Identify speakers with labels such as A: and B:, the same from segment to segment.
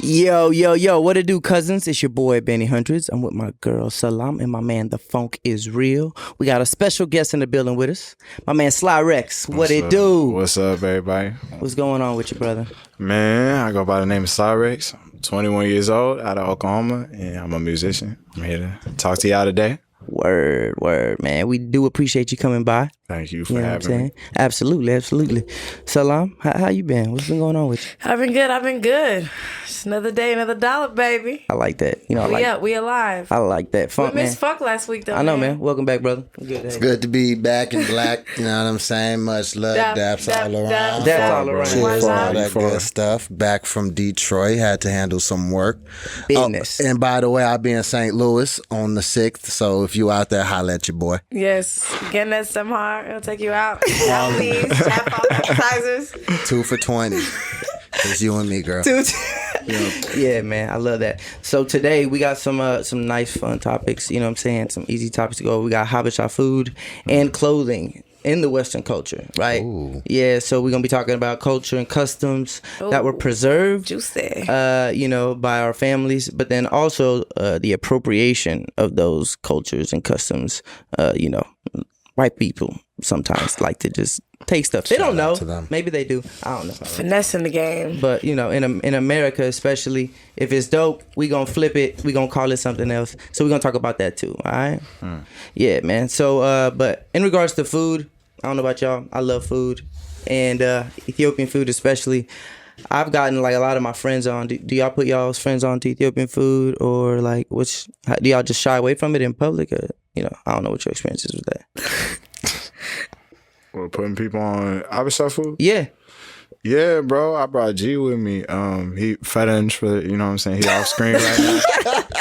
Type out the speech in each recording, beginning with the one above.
A: Yo, what it do, cousins? It's your boy, Benny Hundreds. I'm with my girl, Salam, and my man, The Funk Is Real. We got a special guest in the building with us. My man, Sly Rex. What it do?
B: What's up, everybody?
A: What's going on with you, brother?
B: Man, I go by the name of Sly Rex. I'm 21 years old, out of Oklahoma, and I'm a musician. I'm here to talk to y'all today.
A: Word, man. We do appreciate you coming by.
B: Thank you for having me.
A: Absolutely. Salam, how you been? What's been going on with you?
C: I've been good. Just another day, another dollar, baby.
A: I like that. You know,
C: we alive.
A: I like that. Funk,
C: we missed Funk last week, though.
A: I know, man. Welcome back, brother.
D: It's good to be back in black. You know what I'm saying? Much love. Daps all around.
A: Daps all around.
D: Cheers for all that good stuff. Back from Detroit. Had to handle some work.
A: Business.
D: And by the way, I'll be in St. Louis on the 6th. So if you out there, holla at your boy.
C: Yes. Getting that some hard. It'll take you out. Please. Tap all appetizers.
D: 2 for $20. It's you and me, girl.
A: Yeah, man, I love that. So today we got some nice fun topics, you know what I'm saying? Some easy topics to go. We got Habesha food and clothing in the Western culture, right?
D: Ooh.
A: Yeah, so we're gonna be talking about culture and customs that were preserved,
C: juicy,
A: by our families, but then also the appropriation of those cultures and customs. White people sometimes like to just take stuff. They don't know. Maybe they do. I don't know.
C: Finessing the game.
A: But, in America especially, if it's dope, we going to flip it. We going to call it something else. So we're going to talk about that too, all right? Yeah, man. So, but in regards to food, I don't know about y'all. I love food. And Ethiopian food especially. I've gotten like a lot of my friends on. Do y'all put y'all's friends on to Ethiopian food? Or like, do y'all just shy away from it in public? Or, I don't know what your experience is with that.
B: We're putting people on Habesha food?
A: Yeah.
B: Yeah, bro. I brought G with me. He fed for, you know what I'm saying? He off screen right now.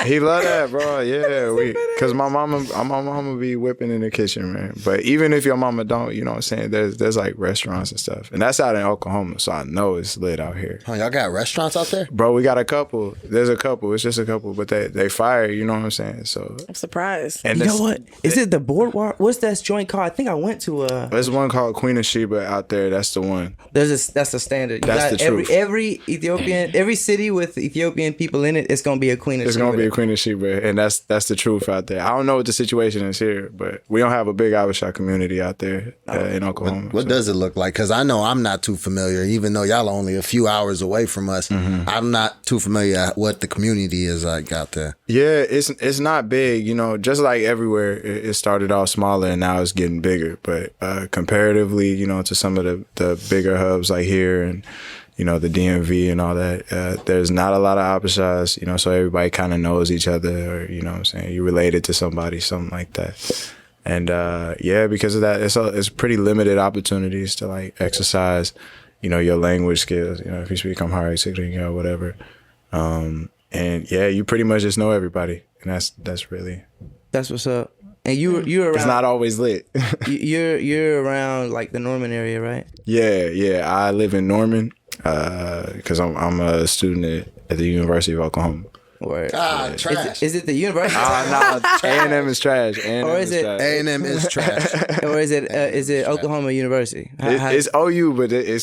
B: He love that, bro. Yeah, because my mama be whipping in the kitchen, man. But even if your mama don't, you know what I'm saying? There's like restaurants and stuff, and that's out in Oklahoma, so I know it's lit out here.
D: Oh, y'all got restaurants out there,
B: bro? We got a couple. There's a couple. It's just a couple, but they fire. You know what I'm saying? So
C: I'm surprised.
A: And you know what? Is it the Boardwalk? What's that joint called? I think I went to
B: There's one called Queen of Sheba out there. That's the one.
A: That's the standard.
B: That's the truth.
A: Every city with Ethiopian people in it, it's gonna be a Queen of Sheba.
B: It's gonna be a Queen of Sheba, and that's the truth out there. I don't know what the situation is here, but we don't have a big Habesha community out there in Oklahoma.
D: What does it look like? Because I know I'm not too familiar, even though y'all are only a few hours away from us. Mm-hmm. I'm not too familiar what the community is like out there.
B: Yeah, it's not big, just like everywhere. It started off smaller and now it's getting bigger. But comparatively, to some of the bigger hubs like here and the DMV and all that, there's not a lot of Habeshas, so everybody kind of knows each other, or, what I'm saying, you're related to somebody, something like that. And because of that, it's pretty limited opportunities to like exercise, your language skills, if you speak Amharic, Tigrinya, or whatever. And you pretty much just know everybody, and that's
A: what's up. And you're around.
B: It's not always lit.
A: you're around like the Norman area, right?
B: Yeah. I live in Norman because I'm a student at the University of Oklahoma.
D: Trash.
A: Is it the university?
B: No, A&M is trash.
D: A&M is trash.
A: Or is it Oklahoma University?
B: It's OU, but it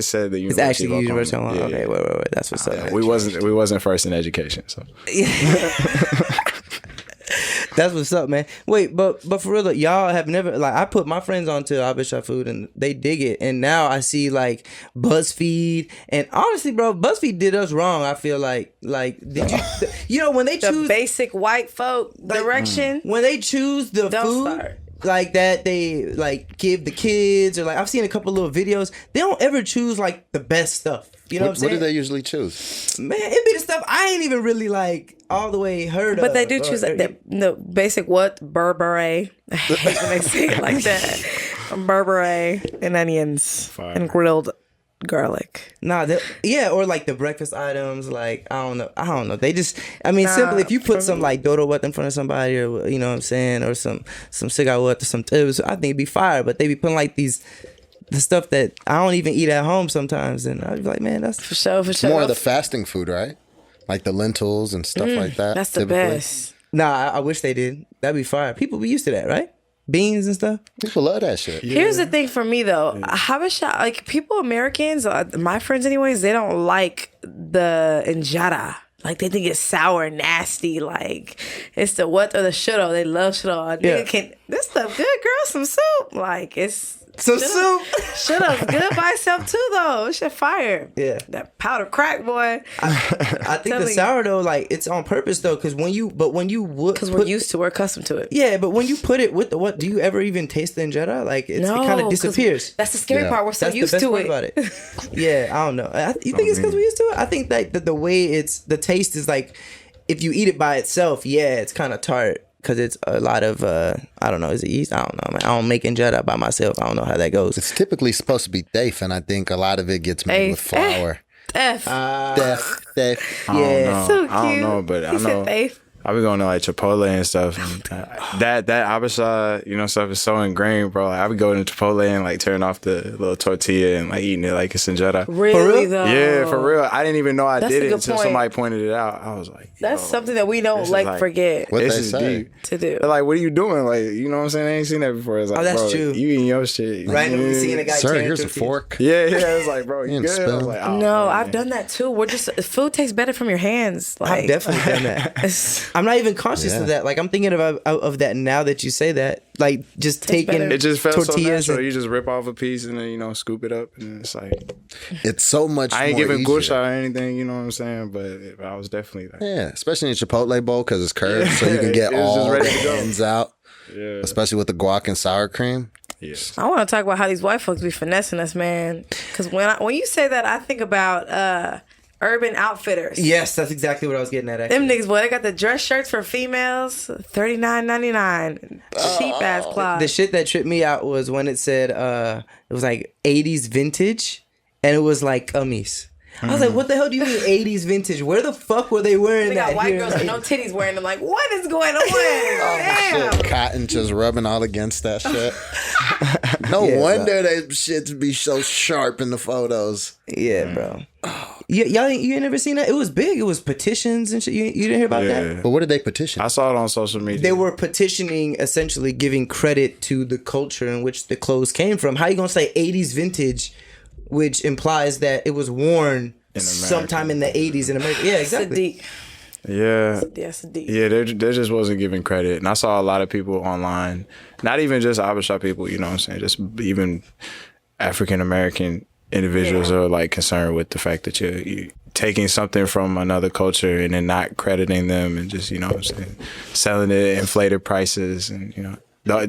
B: said the University.
A: It's actually
B: of
A: University of
B: Oklahoma.
A: Okay, wait. That's what's up.
B: We wasn't first in education, so.
A: That's what's up, man. Wait, but for real, y'all have never, like, I put my friends onto Habesha food and they dig it. And now I see like BuzzFeed, and honestly, bro, BuzzFeed did us wrong. I feel like did you, when they choose
C: the basic white folk direction,
A: when they choose the food like that, they like give the kids, or like I've seen a couple little videos. They don't ever choose like the best stuff. You know what I'm saying?
D: What do they usually choose?
A: Man, it be the stuff I ain't even really like all the way heard of.
C: But they do choose the basic berbere. I hate when they say it like that. Berbere and onions and grilled garlic.
A: Or like the breakfast items. Like I don't know. They just, simply if you put some like dodo what in front of somebody, or you know what I'm saying, or some cigar what or some tips, I think it'd be fire. But they be putting like the stuff that I don't even eat at home sometimes, and I'd be like, man, that's
C: for sure.
D: More of the fasting food, right? Like the lentils and stuff like that.
C: That's the best.
A: Nah, I wish they did. That'd be fire. People be used to that, right? beans and stuff.
D: People love that shit.
C: Here's the thing for me though, Habesha, like people, Americans, my friends anyways, they don't like the injera. Like they think it's sour, nasty. Like it's the what or the shuttle. They love shuttle. This stuff good, girl. Some soup. Like it's
A: Some soup.
C: Shuttle's good by itself too, though. It's shit fire.
A: Yeah.
C: That powder crack, boy.
A: I think the sourdough, like it's on purpose though, because when you would,
C: because we're used to, we're accustomed to it.
A: Yeah, but when you put it with the what, do you ever even taste the injera? Like it kind of disappears.
C: That's the scary part. We're so
A: That's
C: used
A: the best
C: to
A: part
C: it.
A: about it. Yeah, I don't know. You think it's because we're used to it? I think that the way the taste is like, if you eat it by itself, it's kind of tart. Because it's a lot of, I don't know, is it yeast? I don't know, man. I don't make injera by myself. I don't know how that goes.
D: It's typically supposed to be teif, and I think a lot of it gets made with flour.
C: Teif.
D: Teif.
A: Yeah.
C: So cute.
B: I don't know, but I know.
C: Teif.
B: I be going to like Chipotle and stuff. And that Habesha, stuff is so ingrained, bro. Like, I be going to Chipotle and like tearing off the little tortilla and like eating it like it's injera.
C: Really though?
B: Yeah, for real. I didn't even know I
C: That's
B: did
C: a
B: it
C: good
B: until
C: point.
B: somebody pointed it out. I was like,
C: That's something that we don't like forget
D: What
B: this
D: they
B: is
D: say.
B: deep.
C: to do.
B: They're like, what are you doing? Like, you know what I'm saying? I ain't seen that before. It's like,
A: that's
B: bro,
A: true.
B: You eating your shit.
A: Right now, we seeing a guy
D: Sir,
A: tearing
D: here's a
A: tortillas.
D: fork.
B: Yeah, it's like, bro, you
D: And
B: good? I was
D: spoon.
B: like, oh,
C: No,
B: man.
C: I've done that too. We're just food tastes better from your hands. Like
A: I've definitely done that. I'm not even conscious of that. Like I'm thinking of that now that you say that. Like just taking
C: better.
B: It just felt so
A: tortillas.
B: natural. You just rip off a piece and then, scoop it up. And it's like,
D: It's so much
B: I ain't
D: more
B: giving
D: easier.
B: gusha or anything, you know what I'm saying? But I was definitely like,
D: Yeah, especially in Chipotle bowl because it's curved, so you can get
B: It was just
D: all
B: ready
D: the
B: to go.
D: ends out.
B: yeah.
D: Especially with the guac and sour cream.
B: Yeah.
C: I want to talk about how these white folks be finessing us, man. Because when you say that, I think about Urban Outfitters.
A: Yes, that's exactly what I was getting at. Actually.
C: Them niggas, boy, they got the dress shirts for females, $39.99. Cheap ass clothes.
A: The shit that tripped me out was when it said it was like 80s vintage, and it was like gummies. I was like, what the hell do you mean 80s vintage? Where the fuck were they wearing
C: They
A: that
C: got white
A: here?
C: girls
A: Like,
C: with no titties wearing them. Like, what is going on? Damn.
D: Shit, cotton just rubbing all against that shit. No wonder they shits be so sharp in the photos.
A: yeah, bro. You ain't never seen that? It was big. It was petitions and shit. You didn't hear about that?
D: But what did they petition?
B: I saw it on social media.
A: They were petitioning, essentially giving credit to the culture in which the clothes came from. How you gonna say 80s vintage, which implies that it was worn sometime in the 80s in America? Yeah, exactly.
B: Yeah.
C: That's deep.
B: Yeah, they just wasn't giving credit. And I saw a lot of people online, not even just Habesha people, you know what I'm saying? Just even African American individuals are like concerned with the fact that you're taking something from another culture and then not crediting them and just, you know what I'm saying, selling it at inflated prices and,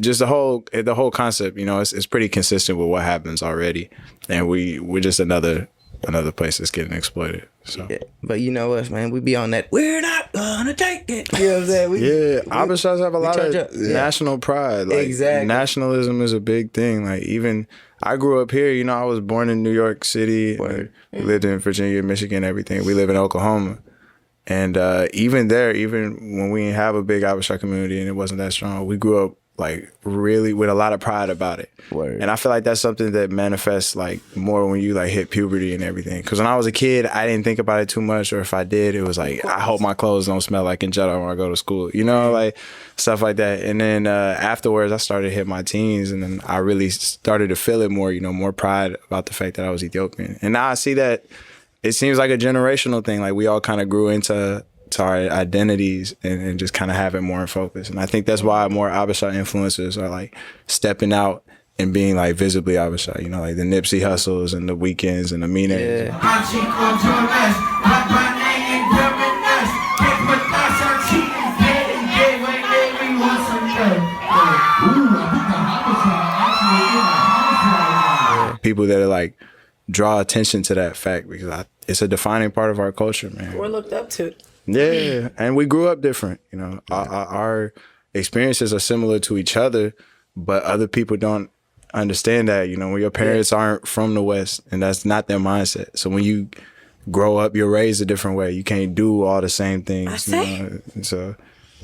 B: just the whole concept, it's pretty consistent with what happens already. And we're just another place that's getting exploited. So.
A: Yeah. But you know us, man. We be on that. We're not gonna take it. You know what I'm saying?
B: Habeshas have a lot
A: charge
B: of
A: up. Yeah.
B: national pride. Like,
A: Exactly.
B: Nationalism is a big thing. Like, even I grew up here. I was born in New York City. We lived in Virginia, Michigan, everything. We live in Oklahoma. And even there, even when we didn't have a big Habesha community and it wasn't that strong, we grew up like really with a lot of pride about it.
A: Word.
B: And I feel like that's something that manifests like more when you like hit puberty and everything. Because when I was a kid, I didn't think about it too much, or if I did, it was like, I hope my clothes don't smell like injera when I go to school, like stuff like that. And then afterwards, I started to hit my teens, and then I really started to feel it more, more pride about the fact that I was Ethiopian. And now I see that it seems like a generational thing. Like we all kind of grew into our identities and just kind of have it more in focus. And I think that's why more Habesha influencers are like stepping out and being like visibly Habesha, like the Nipsey Hussles and the Weekends and the Minas. People that are like draw attention to that fact because it's a defining part of our culture, man.
C: We're looked up to.
B: Yeah, and we grew up different. Our experiences are similar to each other, but other people don't understand that. When your parents aren't from the West, and that's not their mindset. So when you grow up, you're raised a different way. You can't do all the same things. And so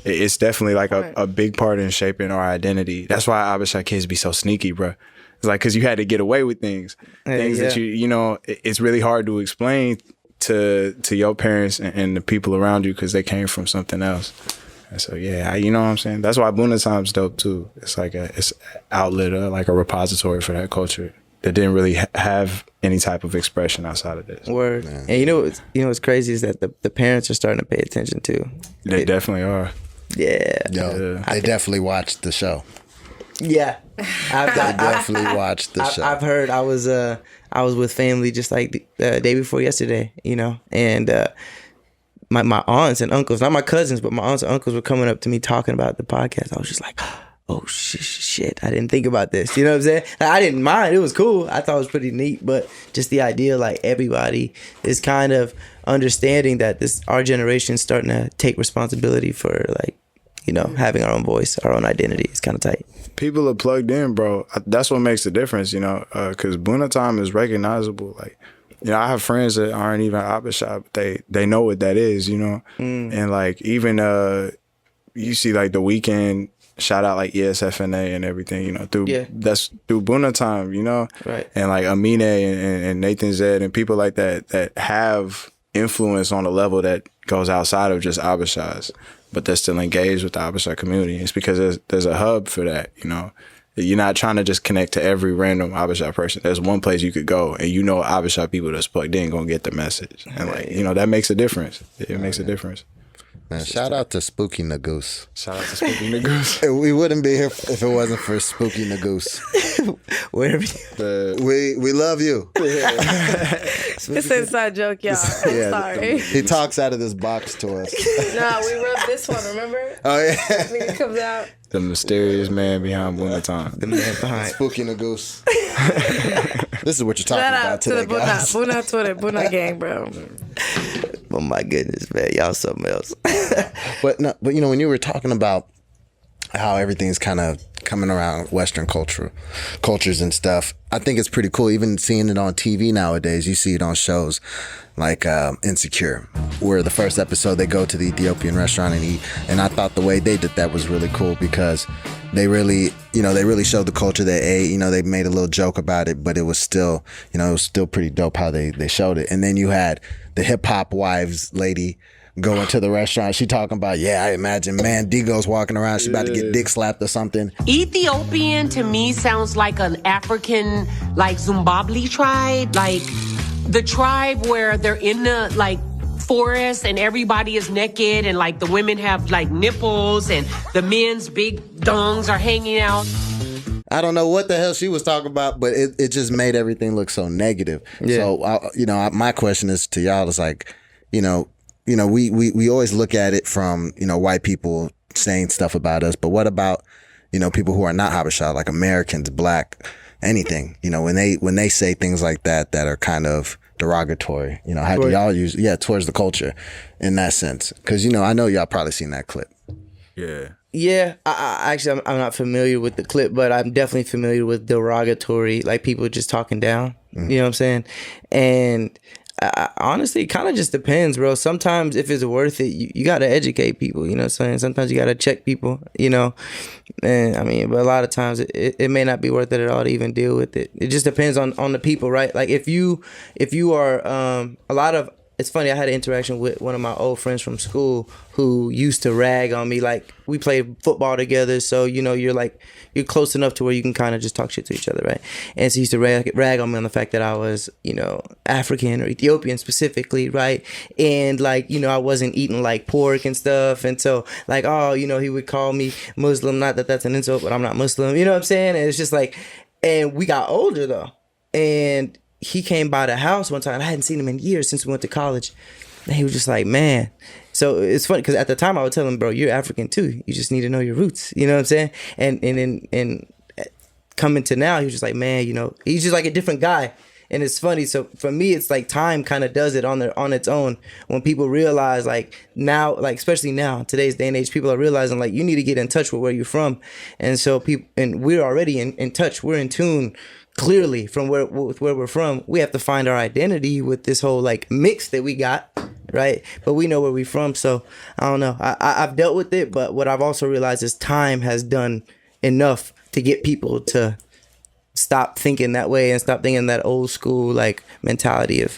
B: it's definitely like a big part in shaping our identity. That's why Habesha kids be so sneaky, bro. It's like because you had to get away with things that it's really hard to explain to your parents and the people around you because they came from something else. And so you know what I'm saying. That's why Buna Time's dope too. It's like it's outlet, like a repository for that culture that didn't really have any type of expression outside of this.
A: Word. And what's crazy is that the parents are starting to pay attention too.
B: They definitely are.
A: Yeah.
D: They definitely watched the show.
A: Yeah.
D: I definitely watched the show.
A: I've heard. I was with family just like the day before yesterday, and my aunts and uncles, not my cousins, but my aunts and uncles were coming up to me talking about the podcast. I was just like, oh shit, I didn't think about this. You know what I'm saying? Like, I didn't mind. It was cool. I thought it was pretty neat, but just the idea, like, everybody is kind of understanding that our generation is starting to take responsibility for, like, having our own voice, our own identity. It's kind of tight.
B: People are plugged in, bro. That's what makes the difference, because Buna Time is recognizable. Like, I have friends that aren't even Habesha, but they know what that is, And, like, even you see, like, The Weeknd shout out, like, ESFNA and everything, that's through Buna Time,
A: Right.
B: And, like, Amine and Nathan Zed and people like that have influence on a level that goes outside of just Habeshas, but they're still engaged with the Habesha community. It's because there's a hub for that, You're not trying to just connect to every random Habesha person. There's one place you could go, and Habesha people that's plugged in gonna get the message, and that makes a difference. It makes a difference.
D: Man, shout out to Spooky Nagoose.
B: Shout out to Spooky Nagoose.
D: We wouldn't be here if it wasn't for Spooky Nagoose. We love you.
C: It's an inside joke, y'all. I'm sorry.
D: He talks out of this box to us.
C: Nah, we rubbed this one, remember?
D: Oh, yeah.
C: Nigga comes out.
B: The mysterious man behind Buna Time.
A: The man behind
D: Spooky Nagoose. This is what you're talking
C: Shout
D: about
C: out to
D: today,
C: the
D: guys.
C: Buna Twitter, Buna gang, bro.
A: Oh my goodness, man, y'all something else.
D: But when you were talking about how everything's kind of coming around Western cultures and stuff, I think it's pretty cool. Even seeing it on TV nowadays, you see it on shows like Insecure, where the first episode they go to the Ethiopian restaurant and eat. And I thought the way they did that was really cool because they really showed the culture they ate. They made a little joke about it, but it was still, pretty dope how they showed it. And then you had the hip hop wives lady go into the restaurant. She talking about, I imagine Mandigo's walking around. She's about to get dick slapped or something.
E: Ethiopian to me sounds like an African, like Zimbabwe tribe, like the tribe where they're in the like forest and everybody is naked and like the women have like nipples and the men's big dongs are hanging out.
D: I don't know what the hell she was talking about, but it just made everything look so negative. Yeah. So, my question is to y'all is like, we always look at it from, white people saying stuff about us, but what about, people who are not Habesha, like Americans, black, anything, when they say things like that are kind of derogatory, how do y'all use, towards the culture in that sense? Cause, I know y'all probably seen that clip.
A: Yeah, I actually, I'm not familiar with the clip, but I'm definitely familiar with derogatory, like people just talking down. Mm-hmm. You know what I'm saying? And honestly, it kind of just depends, bro. Sometimes if it's worth it, you got to educate people, you know what I'm saying? Sometimes you got to check people, And I mean, but a lot of times it may not be worth it at all to even deal with it. It just depends on the people, right? Like if you are it's funny, I had an interaction with one of my old friends from school who used to rag on me. Like, we played football together, so, you're close enough to where you can kind of just talk shit to each other, right? And so he used to rag on me on the fact that I was, African or Ethiopian specifically, right? And, like, I wasn't eating, like, pork and stuff. And so, like, he would call me Muslim. Not that that's an insult, but I'm not Muslim. You know what I'm saying? And it's just like, and we got older, though. And he came by the house one time. I hadn't seen him in years since we went to college. And he was just like, man. So it's funny because at the time I would tell him, bro, you're African too. You just need to know your roots. You know what I'm saying? And coming to now, he was just like, man, he's just like a different guy. And it's funny. So for me, it's like time kind of does it on its own. When people realize, like, now, like, especially now, in today's day and age, people are realizing, like, you need to get in touch with where you're from. And so and we're already in touch. We're in tune clearly from where we're from. We have to find our identity with this whole like mix that we got, right? But we know where we're from. So I don't know. I've dealt with it, but what I've also realized is time has done enough to get people to stop thinking that way and stop thinking that old school like mentality of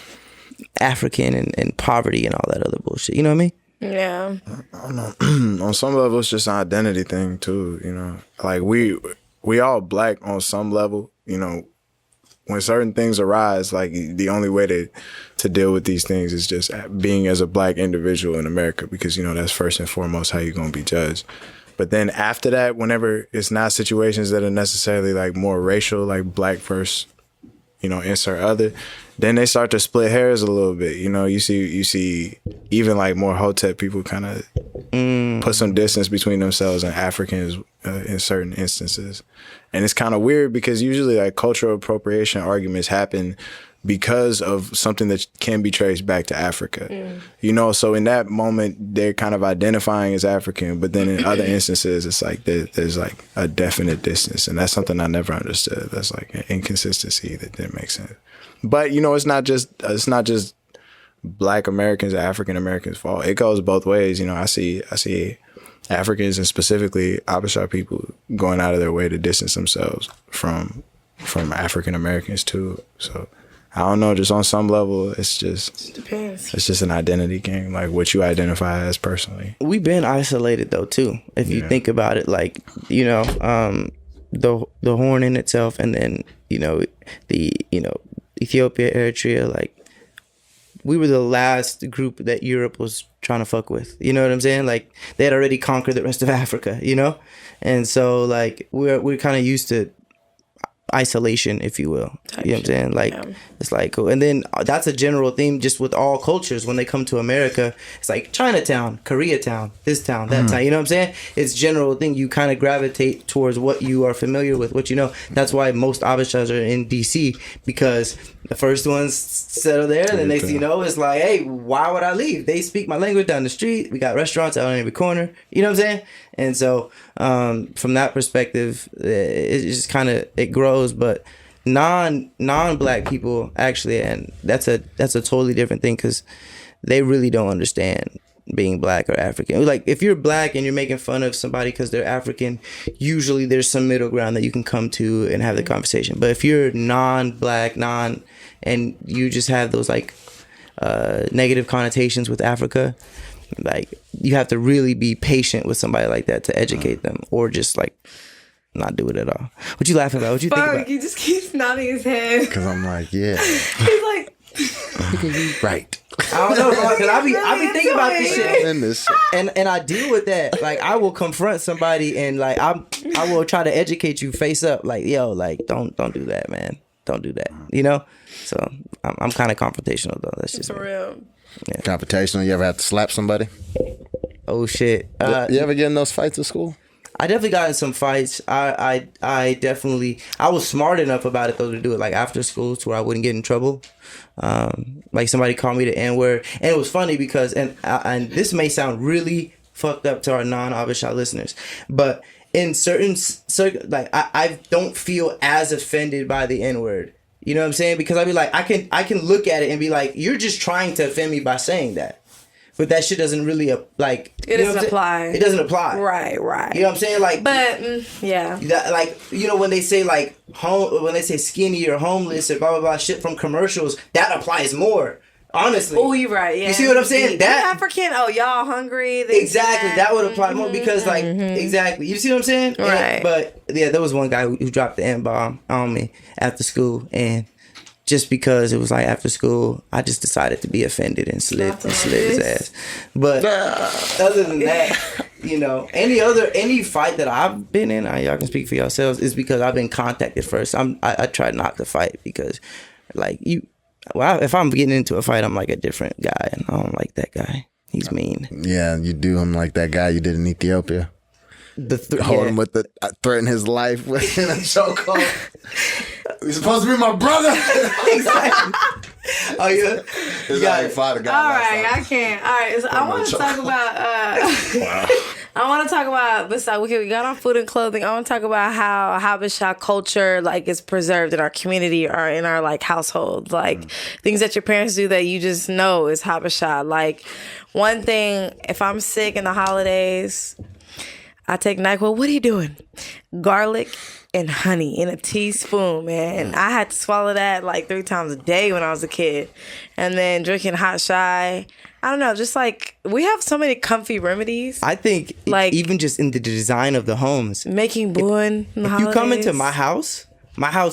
A: African and poverty and all that other bullshit. You know what I mean?
C: Yeah.
B: On some level, it's just an identity thing too. You know, like we all black on some level. You know, when certain things arise, like the only way to deal with these things is just being as a black individual in America, because, you know, that's first and foremost how you're going to be judged. But then after that, whenever it's not situations that are necessarily like more racial, like black versus, you know, insert other, then they start to split hairs a little bit. You know, you see even like more Hotep people kind of put some distance between themselves and Africans in certain instances. And it's kind of weird because usually like cultural appropriation arguments happen because of something that can be traced back to Africa. You know, so in that moment, they're kind of identifying as African, but then in other instances, it's like there's like a definite distance. And that's something I never understood. That's like an inconsistency that didn't make sense. But, you know, it's not just Black Americans or African Americans' fault. It goes both ways. You know, I see Africans and specifically Abasha people going out of their way to distance themselves from African Americans too. So I don't know, just on some level, it depends. It's just an identity game, like what you identify as personally.
A: We've been isolated though too, if you think about it. Like, you know, the Horn in itself, and then, you know, Ethiopia, Eritrea, like we were the last group that Europe was trying to fuck with. You know what I'm saying? Like they had already conquered the rest of Africa, you know? And so like we're kind of used to isolation, if you will. You know what I'm saying? Like it's like, and then that's a general theme just with all cultures when they come to America. It's like Chinatown, Koreatown, this town, that town. You know what I'm saying? It's general thing. You kind of gravitate towards what you are familiar with, what you know. That's why most Abashas are in DC, because the first ones settle there, and the next thing you know, it's like, hey, why would I leave? They speak my language down the street. We got restaurants out on every corner. You know what I'm saying? And so from that perspective, it just kind of, it grows. But non-black people actually, and that's a totally different thing, because they really don't understand being black or African. Like if you're black and you're making fun of somebody because they're African, usually there's some middle ground that you can come to and have the conversation. But if you're non-black, and you just have those like negative connotations with Africa, like you have to really be patient with somebody like that to educate them, or just like not do it at all. What you laughing about? What you think about?
C: He just keeps nodding his head.
D: Because I'm like, yeah.
C: He's like,
D: right.
A: I don't know, because I be thinking about this shit, and I deal with that. Like I will confront somebody, and like I will try to educate you face up. Like, yo, like don't do that, man. Don't do that. You know. So I'm kind of confrontational though. That's just
C: for real.
D: Yeah. Confrontational. You ever have to slap somebody?
A: Oh shit.
D: You ever get in those fights at school?
A: I definitely got in some fights. I was smart enough about it though to do it like after school to where I wouldn't get in trouble. Like somebody called me the N-word, and it was funny because and this may sound really fucked up to our non-Abasha listeners, but in certain like I don't feel as offended by the N-word. You know what I'm saying? Because I'd be like, I can look at it and be like, you're just trying to offend me by saying that. But that shit doesn't really like.
C: It doesn't apply.
A: It doesn't apply.
C: Right.
A: You know what I'm saying? Like,
C: but yeah.
A: That, like, you know, when they say like when they say skinny or homeless or blah blah blah shit from commercials, that applies more. Honestly.
C: Oh, you're right. Yeah.
A: You see what I'm saying?
C: That African. Oh, y'all hungry?
A: Exactly. That would apply more because like exactly. You see what I'm saying?
C: Right.
A: And, but yeah, there was one guy who dropped the N-bomb on me after school, and just because it was like after school, I just decided to be offended and slid his ass. But other than that, you know, any fight that I've been in, y'all can speak for yourselves, is because I've been contacted first. I try not to fight because, like if I'm getting into a fight, I'm like a different guy, and I don't like that guy. He's mean.
D: Yeah, you do him like that guy you did in Ethiopia. Hold him with the threaten his life in a chokehold. He's supposed to be my brother.
A: Exactly. Oh yeah.
D: It's like fight a guy.
C: All right, I can't. All right, so I want to talk about. I want to talk about. Besides, we got on food and clothing. I want to talk about how Habesha culture like is preserved in our community or in our like households. Like things that your parents do that you just know is Habesha. Like one thing, if I'm sick in the holidays, I take NyQuil. What are you doing? Garlic and honey in a teaspoon, man. I had to swallow that like 3 times a day when I was a kid. And then drinking hot chai. I don't know, just like we have so many comfy remedies.
A: I think
C: Like-
A: even just in the design of the homes.
C: Making buin.
A: If you come into my house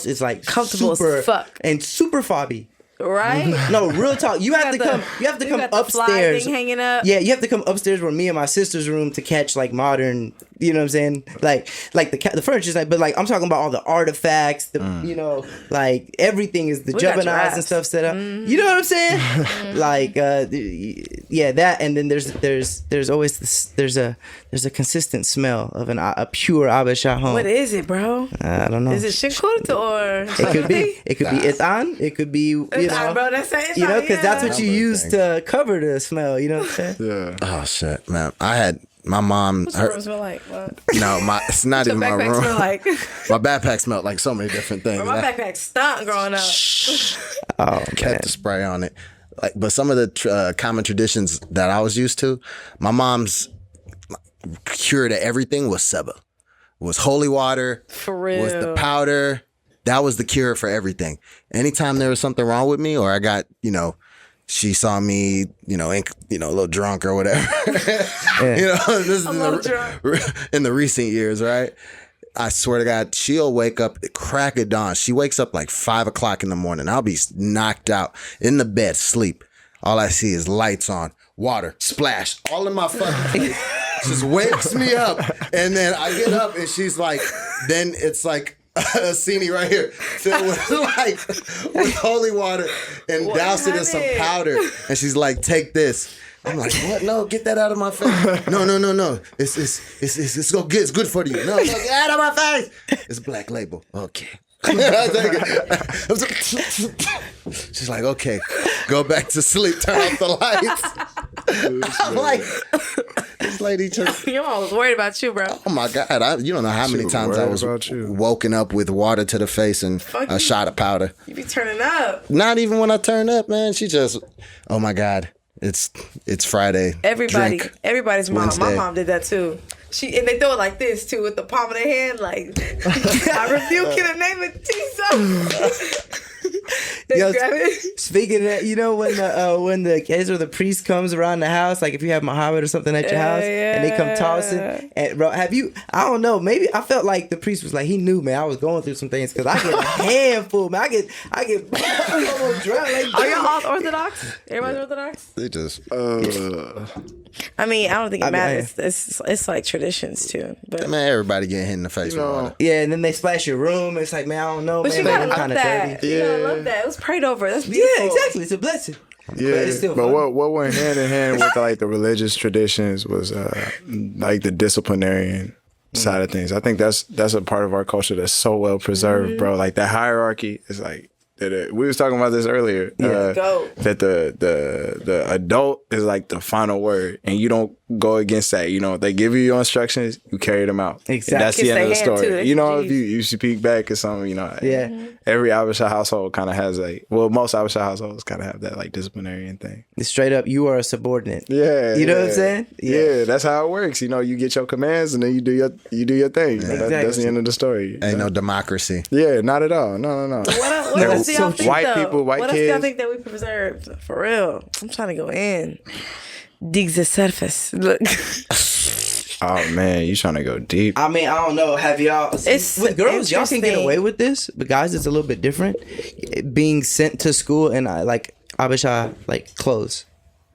A: is like
C: Comfortable as
A: super
C: fuck.
A: and super fobby.
C: right?
A: No, real talk. You have to
C: got
A: come.
C: the-
A: You have to
C: you
A: come
C: got the fly
A: upstairs.
C: thing hanging up.
A: Yeah, you have to come upstairs where me and my sister's room to catch like modern. You know what I'm saying? Like the furniture's like, but like I'm talking about all the artifacts. The you know, like everything is the
C: We got
A: juggernaut and
C: giraffes.
A: stuff set up. You know what I'm saying? Like yeah, that and then there's always this, there's a consistent smell of a pure Abisha home.
C: What is it, bro?
A: I don't know.
C: Is it shinkut or
A: It could be. It could be itan. It could be you know.
C: bro, that's it.
A: You know, because that's what you
D: Number of
A: use
D: things.
A: to cover the smell. You know what I'm saying?
B: Yeah.
D: Oh shit, man! I had my mom.
C: What's the room smell like? What?
D: No, it's not
C: Your
D: even my
C: backpack
D: room.
C: smell like?
D: My backpack smelled like so many different things.
C: Bro, my backpack stunk growing up.
A: Oh man.
D: Kept the spray on it. Like, but some of the common traditions that I was used to, my mom's cure to everything was seba, was holy water,
C: For real.
D: was the powder. That was the cure for everything. Anytime there was something wrong with me, or I got, she saw me, a little drunk or whatever. This is in the recent years, right? I swear to God, she'll wake up at crack of dawn. She wakes up like 5 o'clock in the morning. I'll be knocked out in the bed, sleep. All I see is lights on, water, splash, all in my fucking face. Just wakes me up. And then I get up and she's like, then it's like a scene right here filled with holy water and douse it in some powder. And she's like, take this. I'm like, what? No, get that out of my face. No. It's good for you. No, get out of my face. It's Black Label. Okay. I take it. She's like, okay, go back to sleep, turn off the lights. I'm like, this lady just,
C: Your mom was worried about you, bro.
D: oh my God, you don't know how many
B: was
D: times I
B: worried
D: was
B: about you.
D: woken up with water to the face and a
C: you.
D: shot of powder.
C: You be turning up.
D: Not even when I turn up, man. She just, oh my God, it's Friday. Drink.
C: Everybody's mom. My
D: Wednesday.
C: mom did that too. And they throw it like this too, with the palm of their hand, like I rebuke you in the name of Jesus. They
A: Yo,
C: grab it.
A: Speaking of that, when the kids or the priest comes around the house, like if you have Muhammad or something at your house, and they come tossing, and bro, I don't know, maybe I felt like the priest was like, he knew, man, I was going through some things because I get a handful, man, I get almost drowned. Like,
C: Are y'all all Orthodox? Everybody's Orthodox?
D: They just,
C: I mean, I don't think it
A: mean,
C: matters. It's like traditions too. But
D: man, everybody getting hit in the face with water.
A: yeah, and then they splash your room. It's like, man, I don't know,
C: you
A: man,
C: gotta
A: I'm
C: love
A: kind of
C: that.
A: dirty.
C: You gotta love that. It was prayed over. That's
A: Yeah,
C: beautiful.
A: exactly. It's a blessing.
B: Yeah,
A: But it's still
B: but
A: fun.
B: what went hand in hand with like the religious traditions was like the disciplinarian side of things. I think that's a part of our culture that's so well preserved, bro. Like the hierarchy is like that. We was talking about this earlier.
C: Go.
B: That the adult is like the final word, and you don't go against that. They give you your instructions, you carry them out.
A: Exactly.
B: And that's
C: Kiss
B: the end of the
C: their hand,
B: story.
C: too. That's
B: If you speak back or something,
A: Yeah.
B: every Abisha household kind of has most Abisha households kind of have that like disciplinarian thing.
A: It's straight up, you are a subordinate.
B: Yeah,
A: You know what I'm
B: yeah.
A: saying?
B: Yeah. That's how it works. You get your commands and then you do your thing. That's
A: Exactly.
B: the end of the story.
D: ain't no democracy.
B: Yeah, not at all. No.
C: What else do y'all think,
B: white
C: though?
B: people, white
C: what else do y'all
B: kids.
C: think that we preserved? For real. I'm trying to go in. Dig the surface. Look.
B: Oh man, you trying to go deep?
A: I mean, I don't know. Have y'all
C: It's
A: with girls? Y'all can get
C: interesting.
A: away with this, but guys, it's a little bit different. Being sent to school and like Abisha like clothes.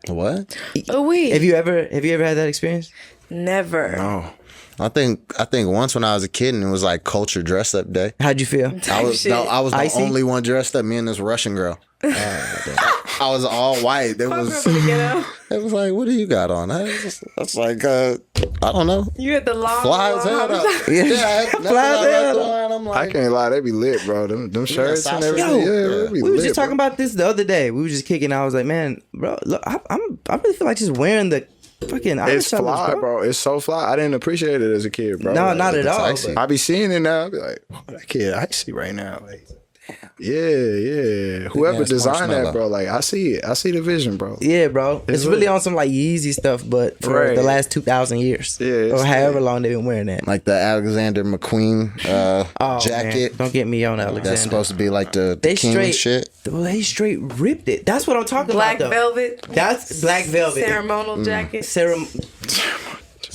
D: What?
C: Oh, wait.
A: Have you ever had that experience?
C: Never.
B: Oh,
D: I think once when I was a kid and it was like culture dress up day.
A: How'd you feel?
D: I was
C: shit.
D: the
A: Icy?
D: only one dressed up. Me and this Russian girl. I was all white. It was like, what do you got on? I was like, I don't know.
C: You had the long
D: Fly as hell up.
A: Yeah.
D: Yeah,
A: Fly as hell up.
D: I'm
B: I
D: like,
B: can't lie, they be lit, bro. Them shirts and
D: Sasha.
B: everything.
A: Yo,
B: They be
A: we were
B: lit,
A: just talking
B: bro.
A: about this the other day. We were just kicking. I was like, man, bro, look, I really feel like just wearing the fucking.
B: It's
A: Abisha
B: fly,
A: looks,
B: bro. It's so fly. I didn't appreciate it as a kid, bro.
A: No,
B: Like,
A: not at all.
D: icy.
A: but-
B: I be seeing it now. I be like, oh, that kid icy right now. Like, Yeah. Whoever
D: that's
B: designed that,
D: Marshmello.
B: bro, like I see it. I see the vision, bro.
A: Yeah, bro. It's
B: lit.
A: really on some like Yeezy stuff, but for
B: Right.
A: the last 2,000 years.
B: Yeah, it's
A: or however
B: lit.
A: long they've been wearing that.
D: Like the Alexander McQueen
A: Oh,
D: jacket.
A: man. Don't get me on Alexander.
D: That's supposed to be like the
A: They
D: king
A: straight
D: shit.
A: Well, they straight ripped it. That's what I'm talking
C: Black
A: about. Though.
C: velvet.
A: That's black velvet.
C: Ceremonial jacket.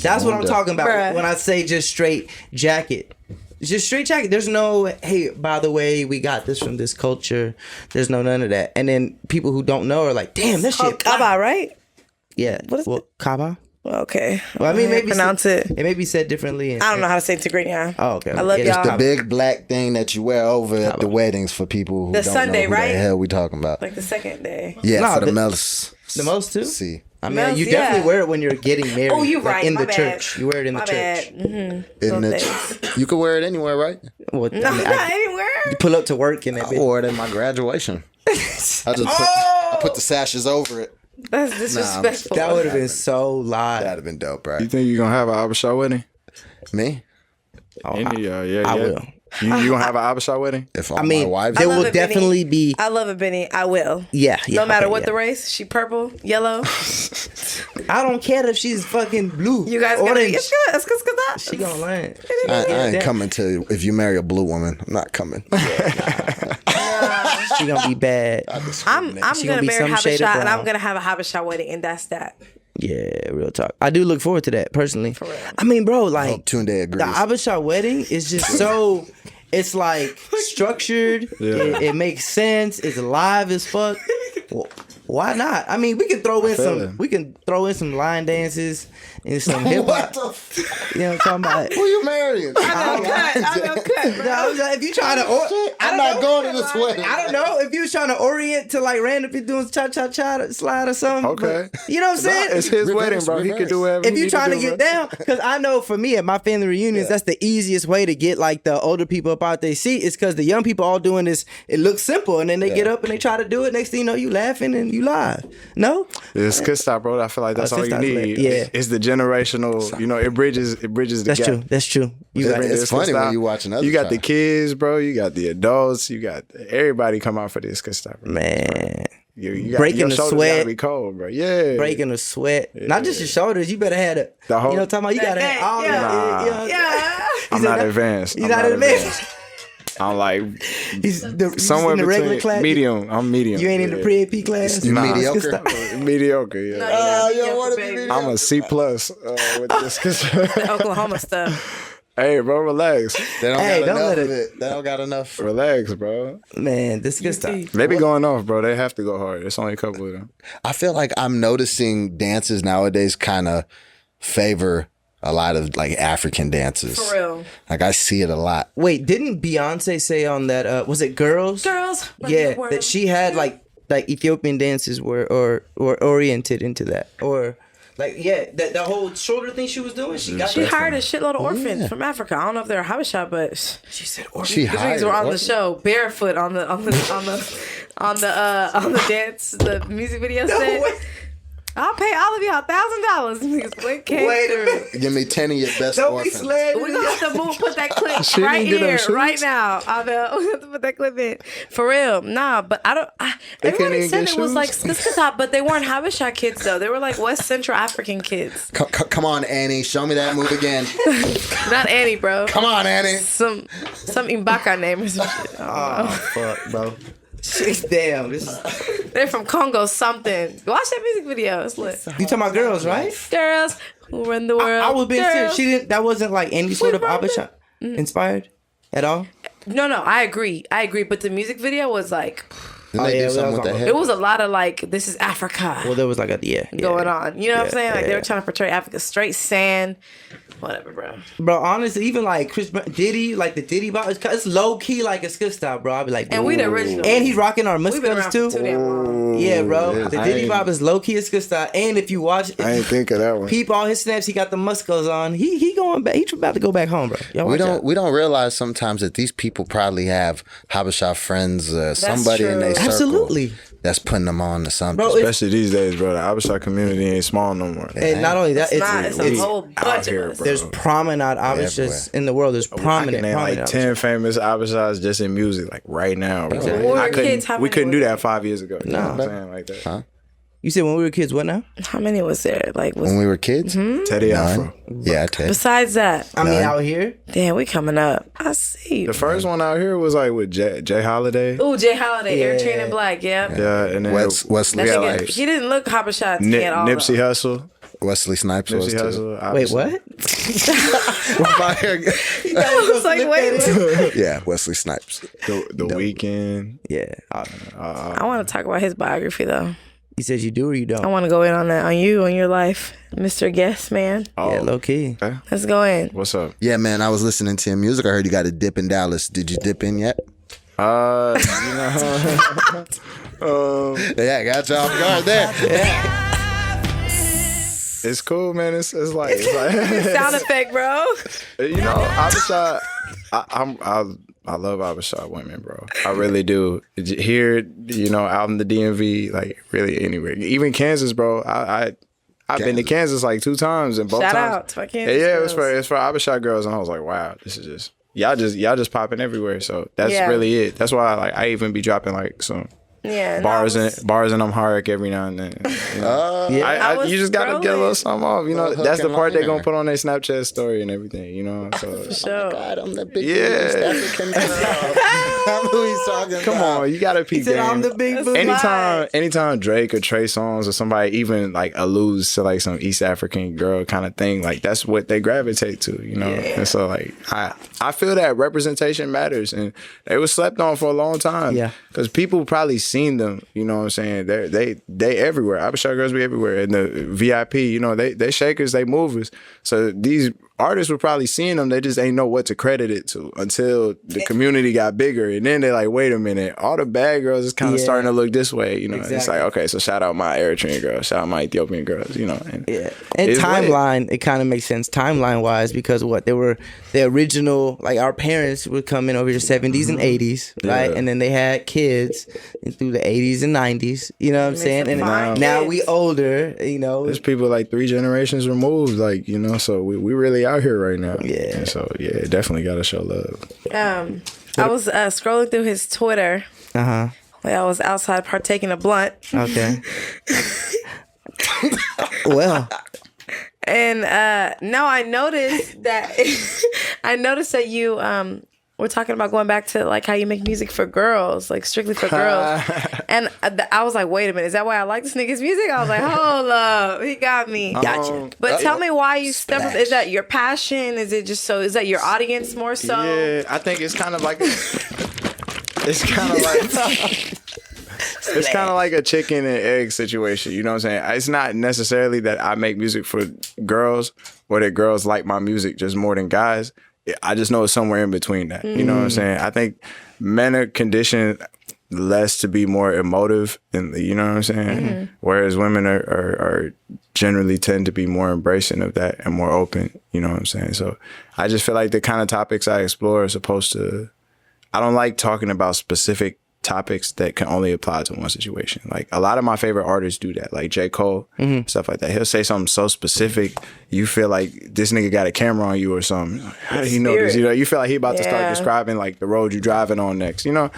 A: That's what I'm talking about
C: Bruh.
A: when I say just straight jacket. Just straight jacket. There's no, hey, by the way, we got this from this culture. There's no none of that. And then people who don't know are like, damn, that
C: Oh,
A: shit.
C: Kaba, right?
A: Yeah.
C: What is it?
A: Kaba?
C: Okay.
A: Well, I mean, maybe
C: pronounce it.
A: It may be said differently.
C: I don't know how to say Tigrinya.
A: Oh, okay.
C: I love
A: It's
C: y'all.
D: The big black thing that you wear over at the weddings for people who
C: The
D: don't
C: Sunday,
D: know who
C: right?
D: the hell we talking about.
C: Like the second day.
D: Yeah,
A: Nah,
D: for the
A: the-
D: Melis.
A: The most too?
D: See.
A: I mean,
C: Mel's,
A: you
C: yeah.
A: definitely wear it when you're getting married.
C: Oh, you're
A: like,
C: right.
A: in
C: My
A: the
C: bad.
A: church. You wear it in the
C: My
A: church.
C: bad. Mm-hmm.
D: In
C: Those
D: the,
C: days.
D: you can wear it anywhere, right?
A: Well,
C: No,
A: I mean,
C: not anywhere.
A: you pull up to work in that
D: I
A: bitch.
D: wore it at my graduation. I put the sashes over it.
C: That's disrespectful.
A: That would have been so live.
D: That'd have been dope,
B: You
D: right?
B: think you're gonna have an Abasha wedding?
D: Me?
A: Oh,
B: Yeah.
A: I will.
B: You gonna have an Abasha wedding?
D: If
A: I
D: my
A: mean,
D: wife's
A: there
C: love
A: will
C: it, Benny.
A: definitely be.
C: I love it, Benny. I will.
A: Yeah.
C: No matter
A: okay,
C: what
A: yeah.
C: the race, she purple, yellow.
A: I don't care if she's fucking blue.
C: You guys gotta
A: orange.
C: it's good. It's good. It's good.
A: She gonna learn.
D: I ain't
A: Yeah.
D: coming to if you marry a blue woman. I'm not coming.
A: She gonna be bad.
C: I'm
A: She
C: gonna
A: gonna be
C: marry
A: some shade of
C: Habasha and I'm
A: brown.
C: gonna have a Habasha wedding, and that's that.
A: Yeah, real talk. I do look forward to that personally.
C: real.
A: I mean, bro, like
D: Hope Tunde agrees.
A: the Abasha wedding is just so. It's like structured.
B: Yeah.
A: It makes sense. It's live as fuck. Well, why not? I mean, we can throw in
B: feel
A: some.
B: it.
A: We can throw in some line dances and some hip
D: What
A: hop.
D: the
A: You know what I'm talking about?
D: Who you marrying?
C: I'm gonna cut.
A: No, I was like, if you trying to,
D: I'm not going to this wedding.
A: I don't know if you was trying to orient to like randomly doing cha cha cha slide or something.
B: Okay.
A: but you know what I'm saying?
B: It's his
D: Reverse,
B: wedding, bro. He
D: reverse.
B: can do whatever.
A: If
B: he
A: you
B: need
A: trying to
B: do,
A: get
B: bro.
A: down, because I know for me at my family reunions, that's the easiest way to get like the older people up out their seat. Is because the young people all doing this. It looks simple, and then they get up and they try to do it. Next thing you know, you laughing and you live. No,
B: It's good stuff, bro. I feel like that's all you
A: Sisters lit.
B: need.
A: Yeah.
B: It's the generational. You know, it bridges the
A: that's
B: gap.
A: true. That's true. You got
D: It's
A: it.
D: funny when you watching others
B: You got
D: try.
B: the kids, bro. You got the adults. You got everybody come out for this good stuff, bro.
A: Man.
B: You got,
A: Breaking
B: your
A: the
B: shoulders
A: sweat.
B: Gotta be cold, bro. Yeah.
A: Breaking the sweat, not just your shoulders. You better have it.
B: The whole-
A: You know, what I'm talking about. You gotta have all
C: Yeah.
A: that. You know,
C: Yeah.
B: I'm
A: said
B: not
A: that-
B: advanced.
A: He's
B: I'm
A: not advanced.
B: I'm like
A: He's
B: somewhere
A: in the regular
B: between
A: class.
B: medium. I'm medium.
A: You ain't in the
B: Yeah.
A: pre-AP class.
D: You
B: Nah.
D: mediocre?
B: Mediocre. Yeah.
C: You
D: don't wanna be
C: baby.
D: mediocre.
B: I'm a C plus with this. 'cause-
C: Oklahoma stuff.
B: Hey, bro, relax.
D: They don't
A: Hey,
D: got
A: don't
D: enough
A: let
D: of
A: it-
D: it. They don't got enough.
B: Relax, bro.
A: Man, this is good stuff.
B: They be going off, bro. They have to go hard. It's only a couple of them.
D: I feel like I'm noticing dances nowadays kind of favor a lot of like African dances.
C: For real.
D: Like I see it a lot.
A: Wait, didn't Beyonce say on that? Was it Girls?
C: Girls.
A: Yeah, that she had like Ethiopian dances were oriented into that, or like the whole shoulder thing she was doing. She got
C: She
A: that.
C: hired a shitload of orphans from Africa. I don't know if they're Habasha, but
A: She said,
D: She
C: these
D: hired.
C: niggas were on the
D: what?
C: show barefoot on the dance, the music video set.
A: wait.
C: I'll pay all of y'all $1,000. Wait a minute.
D: Give me 10 of your best
A: Don't be
D: orphans.
A: slamming.
C: We're gonna have to put that clip
B: She
C: right
B: didn't get
C: here,
B: them
C: right
B: shoes?
C: now. We have to put that clip in. For real. Nah, but I don't everybody
B: even
C: said
B: get
C: it was
B: shoes?
C: like Skiskatop, but they weren't Habasha kids though. They were like West Central African kids.
D: Come on, Annie. Show me that move again.
C: Not Annie, bro.
D: Come on, Annie.
C: Some Ibaka name or some shit.
A: Oh fuck, bro. Damn, this is.
C: They're from Congo something. Watch that music video. It's lit.
A: You talking about Girls, right?
C: Girls who run the world.
A: I was being serious.
C: Girls.
A: She didn't. That wasn't like any sort of
C: wrote it.
A: Abasha inspired at all.
C: No, I agree. But the music video was like,
D: Didn't they
A: yeah,
D: do something
A: that
D: with
A: was
D: the
A: on-
D: head?
C: it was a lot of like, this is Africa
A: Well, there was like a
C: going on. You know what I'm saying? Like they
A: yeah.
C: were trying to portray Africa straight sand. Whatever, bro.
A: Bro, honestly, even like Chris Diddy, like the Diddy bop, it's low key like a skid style, bro. I'll be like,
C: And we the
A: ooh.
C: original.
A: And he's rocking our
C: We've been
A: muscles
C: around
A: too.
C: for too damn long.
A: Yeah, bro.
B: yeah.
A: The
B: I
A: Diddy
B: ain't-
A: bop is low key a skid style. And if you watch,
B: I ain't think of that one.
A: peep all his snaps, he got the muscles on. He going back. He's about to go back home, bro. Y'all
D: We
A: watch out.
D: don't realize sometimes that these people probably have Habasha friends, somebody in
C: true.
D: their circle.
A: Absolutely.
D: that's putting them on to something.
A: Bro, it's-
B: Especially these days, bro. The Abasha community ain't small no more.
A: And not only that,
C: It's a whole
B: out
C: bunch
B: here,
C: of us.
B: bro.
A: there's prominent Abashas in the world. There's
B: I can
A: prominent,
B: name like
A: prominent
B: 10 famous Abashas just in music, like right now, bro.
A: Exactly.
C: When we
B: I
C: were
B: couldn't,
C: kids, how
B: we
C: many
B: couldn't do
C: was
B: that 5 years ago. You know what
A: No.
B: I'm saying? Like that.
D: Huh?
A: You said when we were kids, what now?
C: How many was there? Like, was
D: When we were kids,
B: Teddy
D: none.
B: Afro.
D: Yeah, Ted.
C: besides that?
A: I mean, out here.
C: Damn, we coming up. I see.
B: The first one out here was like with Jay Holiday.
C: Ooh, Jay Holiday, Air Train
A: Yeah.
C: and Black. Yeah.
B: Yeah, and then
D: Wesley
B: we
C: That
B: got
C: nigga,
B: like
C: he didn't look Habasha to me at all.
B: Nipsey
C: though.
B: Hussle.
D: Wesley Snipes was
B: Nipsey
D: too.
B: Hussle.
A: Wait, what?
C: I was like, wait.
D: Yeah, Wesley Snipes.
B: The Weeknd.
A: Yeah.
C: I want to talk about his biography though.
A: You said you do or you
C: I
A: don't?
C: want to go in on that, on you, on your life, Mr. Guest Man.
A: Yeah, low key.
B: Okay.
C: Let's go in.
B: What's up?
D: Yeah, man, I was listening to your music. I heard you got a dip in Dallas. Did you dip in yet?
B: You know,
D: Yeah, I got you off guard there.
B: it's cool, man. It's like
C: Sound effect, bro.
B: you know, Abasha. I love Abasha women, bro. I really do. Here, you know, out in the DMV, like really anywhere, even Kansas, bro. I've been to Kansas like 2 times, and both
C: Shout
B: times,
C: out to my Kansas
B: yeah,
C: girls.
B: it's for Abasha girls, and I was like, wow, this is just y'all just popping everywhere. So that's
C: Yeah.
B: really it. That's why I even be dropping like some
C: Yeah. no,
B: bars
C: I was-
B: and Amharic every now and then. You know?
A: Yeah.
C: I was
B: you just gotta get a little
C: scrolling.
B: something off. You know,
D: Little
B: that's
D: hook
B: the
D: and
B: part they're
D: line
B: gonna
D: there.
B: put on their Snapchat story and everything. You know, so
C: Sure.
D: God, I'm the big
B: Yeah.
D: East African girl. I'm who he's talking
B: come
D: about.
B: on, you gotta peep
A: said,
B: game.
A: I'm the big boo.
B: Anytime Drake or Trey Songz or somebody even like alludes to like some East African girl kind of thing, like that's what they gravitate to, you know. And so like I feel that representation matters, and they were slept on for a long time.
A: Yeah.
B: because people probably seen them. You know what I'm saying? They everywhere. Abasha girls be everywhere, and the VIP, you know, they shakers, they movers. So these artists were probably seeing them. They just ain't know what to credit it to until the community got bigger, and then they're like, wait a minute, all the bad girls is kind of
A: Yeah.
B: starting to look this way. You know, it's
A: Exactly.
B: like, okay, so shout out my Eritrean girls, shout out my Ethiopian girls. You know, and
A: Yeah, and
B: it's lit.
A: timeline, it kind of makes sense timeline wise because what they were the original, like our parents would come in over the 70s and 80s, right?
B: Yeah.
A: And then they had kids through the 80s and 90s. You know what I'm saying?
C: some
A: And
C: fine
A: now
C: kids.
A: we older. You know,
B: There's people like 3 generations removed, like, you know, so we really out here right now.
A: Yeah.
B: And so yeah, definitely gotta show love.
C: I was scrolling through his Twitter.
A: uh-huh.
C: Like I was outside partaking a blunt.
A: Okay. Well,
C: And no, I noticed that you were talking about going back to like how you make music for girls, like strictly for girls. And I was like, wait a minute, is that why I like this nigga's music? I was like, hold up, he got me.
A: gotcha.
C: But tell me why you stepped. Is that your passion? Is it just so? Is that your audience more so?
B: Yeah, I think it's kind of like it's kind of like it's kind of like a chicken and egg situation. You know what I'm saying? It's not necessarily that I make music for girls or that girls like my music just more than guys. I just know it's somewhere in between that. You know what I'm saying? I think men are conditioned less to be more emotive, and you know what I'm saying. Whereas women are generally tend to be more embracing of that and more open. You know what I'm saying? So I just feel like the kind of topics I explore are supposed to. I don't like talking about specific topics that can only apply to one situation. Like a lot of my favorite artists do that, like J. Cole, stuff like that. He'll say something so specific, you feel like this nigga got a camera on you or something. How did he know this? You know, you feel like he about to start
C: Yeah.
B: describing like the road you driving on next, you know?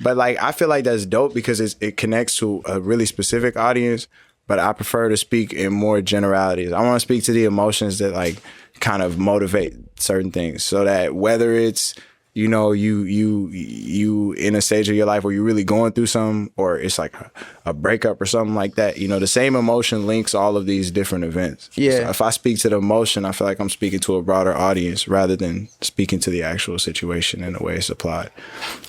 B: But like, I feel like that's dope because it connects to a really specific audience, but I prefer to speak in more generalities. I want to speak to the emotions that like kind of motivate certain things so that whether it's, you know, you in a stage of your life where you're really going through something, or it's like a breakup or something like that, you know, the same emotion links all of these different events.
A: Yeah.
B: So if I speak to the emotion, I feel like I'm speaking to a broader audience rather than speaking to the actual situation in the way it's applied.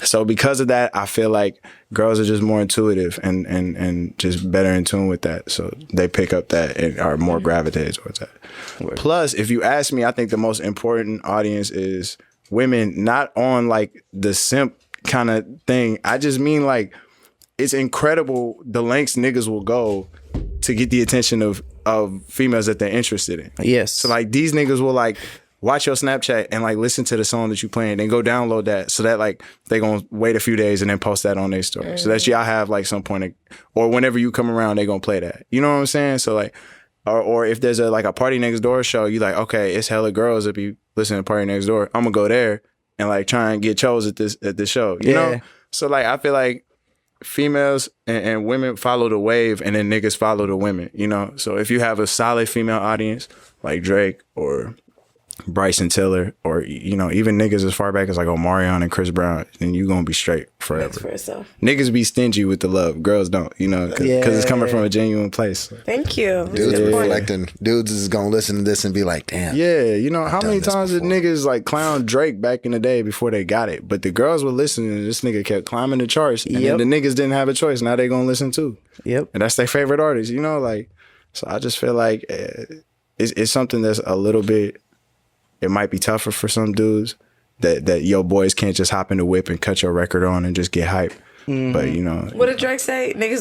B: So because of that, I feel like girls are just more intuitive and just better in tune with that. So they pick up that and are more gravitated towards that. Plus, if you ask me, I think the most important audience is women, not on like the simp kind of thing. I just mean like it's incredible the lengths niggas will go to get the attention of females that they're interested in.
A: Yes.
B: So like these niggas will like watch your Snapchat and like listen to the song that you playing, then go download that so that like they gonna wait a few days and then post that on their story. So that y'all have like some point or whenever you come around, they gonna play that. You know what I'm saying? So like, or if there's a Party Next Door show, you like, okay, it's hella girls that be listening to Party Next Door. I'm gonna go there and like try and get chose at this show. You know? So like I feel like females and women follow the wave and then niggas follow the women, you know? So if you have a solid female audience like Drake or Bryson Tiller or, you know, even niggas as far back as like Omarion and Chris Brown, then you gonna be straight forever.
C: For yourself.
B: Niggas be stingy with the love. Girls don't, you know, because it's coming from a genuine place.
C: Thank you.
D: Dudes reflecting. Dudes is gonna listen to this and be like, damn.
B: Yeah, you know, how many
D: this
B: times did
D: before.
B: niggas like clown Drake back in the day before they got it? But the girls were listening and this nigga kept climbing the charts. And then the niggas didn't have a choice. Now they gonna listen too.
A: Yep.
B: And that's their favorite artist, you know, like, so I just feel like it's something that's a little bit, it might be tougher for some dudes that your boys can't just hop in the whip and cut your record on and just get hype. But you know,
C: What did Drake say? Niggas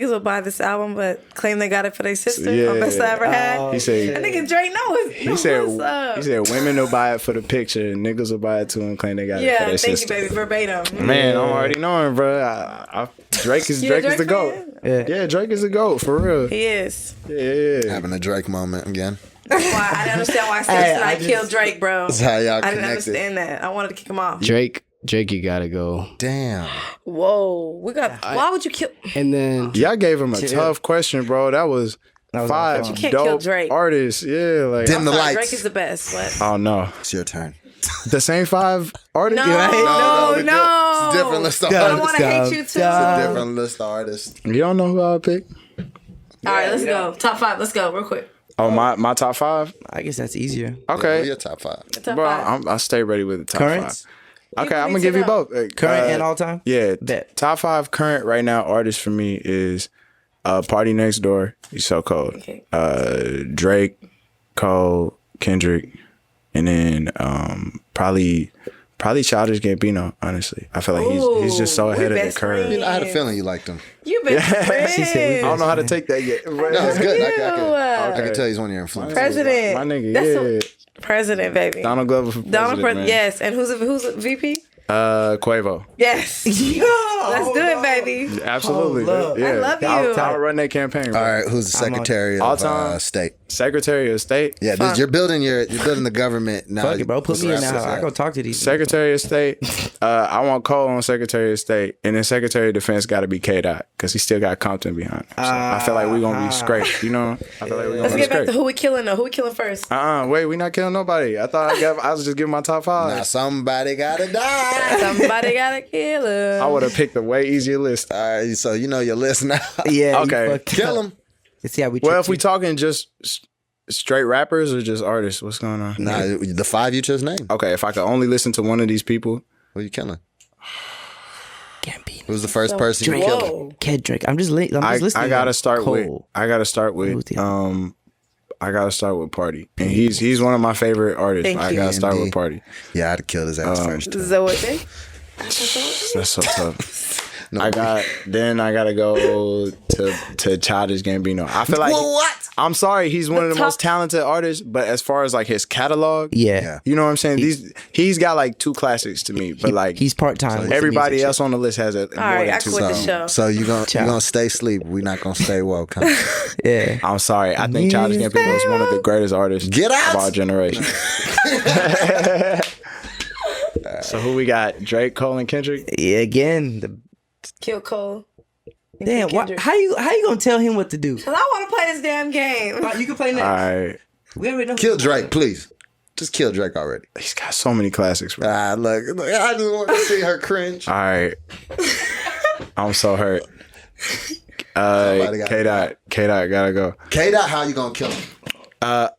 C: will buy this album, but claim they got it for their sister.
B: Yeah.
C: On Best I Ever Had.
B: he said,
C: I think Drake knows.
B: he said women will buy it for the picture and niggas will buy it too and claim they got it for
C: Yeah,
B: their
C: thank
B: sister.
C: you, baby, verbatim.
B: Man, I'm already knowing, bro. Drake is
C: You a
B: the
C: Drake
B: GOAT.
C: fan?
B: Yeah, Drake is the GOAT for real.
C: He is.
B: Yeah.
D: Having a Drake moment again.
C: Why I didn't understand why Stacey killed Drake, bro.
D: That's how y'all
C: I didn't
D: connected.
C: understand that. I wanted to kick him off.
F: Drake, you gotta go.
D: Damn.
C: Whoa, we got. Why would you kill?
F: And then
B: Y'all gave him a tough question, bro. That was
A: was
B: five
A: You
C: can't kill
B: dope
C: Drake.
B: artists. Yeah, like
D: Dim the
C: Drake
D: lights.
C: is the best. What?
B: oh no,
D: It's your turn.
B: the same five artists.
C: No, no.
D: It's a different list of
C: I don't
D: artists.
C: want to hate you too.
D: Different list of artists.
B: You don't know who I would pick?
C: All right, let's go. Top 5. Let's go real quick.
B: Oh, my top five.
A: I guess that's easier.
D: Who
B: Okay,
D: your top 5?
C: Top
B: bro,
C: 5.
B: I stay ready with the top
A: Currents?
B: five. Okay,
C: You
B: I'm gonna
C: need
B: give
C: to
B: you
C: know.
B: both.
A: Current and all time?
B: Yeah,
A: Bet.
B: top 5 current right now artists for me is Party Next Door. He's so cold.
C: Okay.
B: Drake, Cole, Kendrick, and then probably Childish Gambino. Honestly, I feel like he's just so
C: Ooh,
B: ahead
C: we
B: of the
C: best
B: curve.
C: friends.
D: I had a feeling you liked him.
C: You been
A: She said
B: I don't know how to take that yet.
D: No, it's good. I
C: Okay.
D: can tell he's one of your influences.
C: President.
B: My nigga,
C: That's
B: yeah.
C: President, baby.
B: Donald Glover for president, man.
C: Yes, and who's a VP?
B: Quavo.
C: Yes. Let's do it, baby.
B: Absolutely.
A: Hold up.
B: Yeah.
C: I love you.
B: I'll run that campaign. Bro.
D: All right, who's the Secretary
B: All
D: of
B: time.
D: State?
B: Secretary of State.
D: Yeah, you're building the government now.
A: Fuck it, bro. Put me in there. I go talk to these.
B: Secretary of State. I want Cole on Secretary of State, and then Secretary of Defense got to be K-Dot because he still got Compton behind him. So I feel like we're gonna be straight. You know, I feel like we're
C: Let's
B: gonna be
C: get back to
B: straight.
C: who we killing though. Who we killing first?
B: Wait, we not killing nobody. I thought I was just giving my top 5.
D: Now somebody gotta die.
C: Somebody gotta kill him.
B: I would have picked a way easier list.
D: All right, so you know your list now.
A: Yeah.
B: Okay.
A: You fucked
D: Kill
A: up.
D: him.
A: Let's see how we
B: Well,
A: trick
B: if we
A: you.
B: talking just straight rappers or just artists, what's going on?
D: Nah, the 5 you just named.
B: Okay, if I could only listen to one of these people,
D: Who you killing?
A: Gambino.
D: Who's the first person you
A: Drake.
D: killed?
C: Whoa.
A: Kendrick. I'm just listening.
B: I
A: to
B: gotta start with.
A: Cole.
B: I gotta start with.
A: Who's the other?
B: I gotta start with Party, and he's one of my favorite artists.
C: Thank
B: I
C: you.
B: gotta start
D: Indeed.
B: with Party.
D: Yeah, I'd have killed his ass first. Too.
C: So what they?
B: That's so tough. I gotta go to Childish Gambino. I feel like
D: What?
B: I'm sorry, he's one of the
C: top-
B: most talented artists, but as far as like his catalog,
A: Yeah.
B: you know what I'm saying. He's got like 2 classics to me, but like
A: He's part time.
B: everybody else on the list has more
C: right,
B: than
C: I
B: 2.
C: quit the show.
D: So you gonna stay asleep. We're not gonna stay woke. Huh?
A: Yeah.
B: I'm sorry. I think Childish Gambino is one of the greatest artists
D: Get out!
B: of our generation. So who we got? Drake, Cole, and Kendrick?
A: Yeah. Again.
C: Kill Cole.
A: Damn. How you gonna tell him what to do?
C: Cause I want to play this damn game.
A: You can play next.
B: All right.
A: We already know.
D: Kill Drake, please. Just kill Drake already.
B: He's got so many classics, bro.
D: Look, I just want to see her cringe.
B: All right. I'm so hurt.
D: Somebody gotta
B: K-Dot gotta go.
D: K-Dot, how you gonna kill him?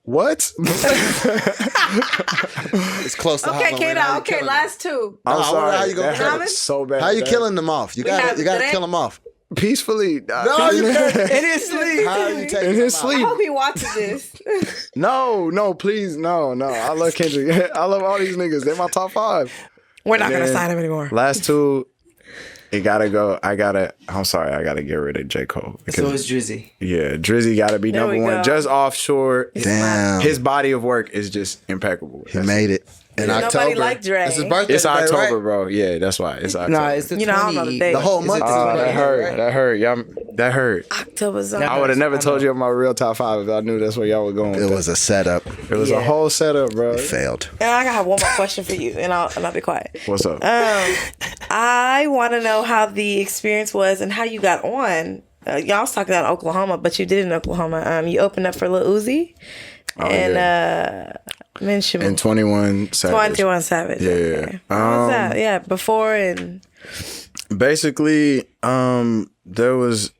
B: What?
D: It's close to
C: Okay,
D: Halloween.
C: K-Dot.
D: How you
C: Okay,
D: killing
C: last 2.
B: I'm
D: I wonder
B: sorry.
D: how you gonna
B: that
D: kill
B: hurt
C: him.
B: so bad.
D: him? How you
B: That-
D: killing them off? You gotta
C: today?
D: kill them off.
B: Peacefully.
D: No, you can't.
A: In his sleep.
D: How you taking
B: In his
D: them out?
C: I
B: sleep.
C: hope he watches this.
B: No, please, no. I love Kendrick. I love all these niggas. They're my top 5.
C: We're not gonna
B: Man.
C: sign him anymore.
B: Last 2. it gotta go. I'm sorry, I gotta get rid of J. Cole.
A: So is Drizzy.
B: Yeah, Drizzy gotta be
C: There
B: number
C: we
B: one.
C: go.
B: Just offshore.
D: Damn.
B: His body of work is just impeccable.
D: He made it. In
C: Nobody
D: October.
C: liked Dre.
D: It's his birthday.
B: It's
D: today,
B: October,
D: right?
B: bro. Yeah, that's why. It's October.
A: Nah, it's the
C: You know, I don't know the
A: 20
C: date.
D: The whole month.
B: Oh, that hurt.
D: Right?
B: That hurt. Y'all, that hurt.
C: October song.
B: I would have never told you my real top 5 if I knew that's where y'all were going.
D: It was a setup.
B: It was a whole setup, bro.
D: Failed.
C: And I have one more question for you, and I'll be quiet.
B: What's up?
C: I want to know how the experience was and how you got on. Y'all was talking about Oklahoma, but you did in Oklahoma. You opened up for Lil Uzi and Minshew.
B: And 21 Savage.
C: 21 Savage.
B: Yeah.
C: Okay. How was that? Yeah, before and
B: Basically, there was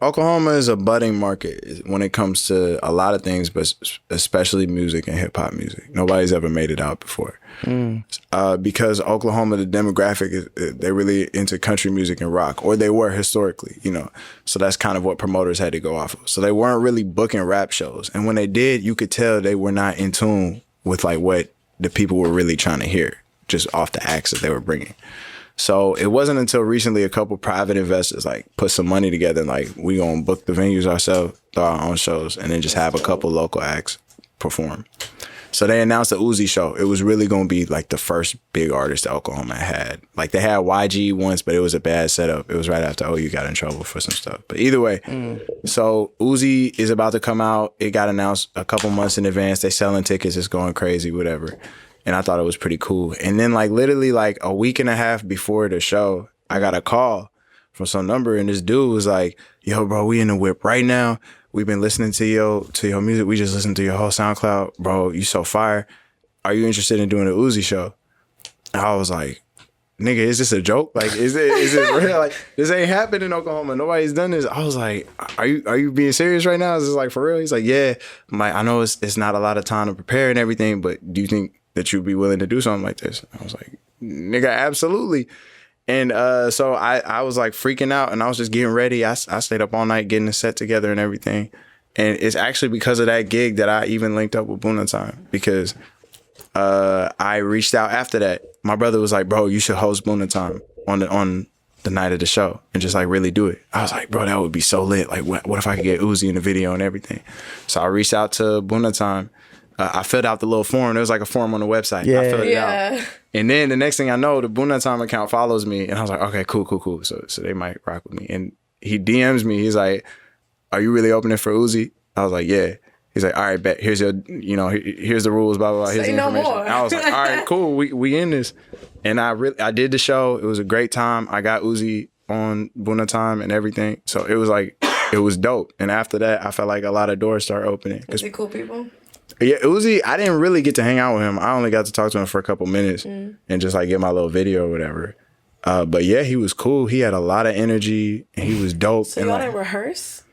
B: Oklahoma is a budding market when it comes to a lot of things, but especially music and hip hop music. Nobody's ever made it out before. Because Oklahoma, the demographic, they're really into country music and rock, or they were historically, you know. So that's kind of what promoters had to go off of. So they weren't really booking rap shows. And when they did, you could tell they were not in tune with like what the people were really trying to hear, just off the acts that they were bringing. So it wasn't until recently a couple private investors like put some money together and like, we gonna book the venues ourselves, throw our own shows, and then just have a couple local acts perform. So they announced the Uzi show. It was really gonna be like the first big artist that Oklahoma had. Like they had YG once, but it was a bad setup. It was right after OU got in trouble for some stuff. But either way, so Uzi is about to come out. It got announced a couple months in advance. They selling tickets. It's going crazy, whatever. And I thought it was pretty cool. And then like literally like a week and a half before the show, I got a call from some number, and this dude was like, yo, bro, we in the whip right now. We've been listening to your music. We just listened to your whole SoundCloud. Bro, you so fire. Are you interested in doing a Uzi show? And I was like, nigga, is this a joke? Like, is it real? Like, this ain't happened in Oklahoma. Nobody's done this. I was like, are you being serious right now? Is this like for real? He's like, yeah. I'm like, I know it's not a lot of time to prepare and everything, but do you think that you'd be willing to do something like this? I was like, nigga, absolutely. And so I was like freaking out, and I was just getting ready. I stayed up all night getting the set together and everything. And it's actually because of that gig that I even linked up with Boona Time, because I reached out after that. My brother was like, bro, you should host Boona Time on the night of the show and just like really do it. I was like, bro, that would be so lit. Like, what if I could get Uzi in the video and everything? So I reached out to Boona Time. I filled out the little form. There was like a form on the website.
A: Yeah.
B: I filled it out. And then the next thing I know, the Boona Time account follows me, and I was like, okay, cool. So they might rock with me. And he DMs me. He's like, are you really opening for Uzi? I was like, yeah. He's like, all right, bet. Here's your, here's the rules, blah, blah, blah. Here's
C: Say
B: the
C: no
B: information.
C: more.
B: I was like, all right, cool. We in this. And I did the show. It was a great time. I got Uzi on Boona Time and everything. So it was like, it was dope. And after that, I felt like a lot of doors started opening.
C: is he cool people?
B: Yeah, Uzi, I didn't really get to hang out with him. I only got to talk to him for a couple minutes and just like get my little video or whatever. But yeah, he was cool. He had a lot of energy and he was dope.
C: So
B: and
C: y'all
B: like,
C: didn't rehearse?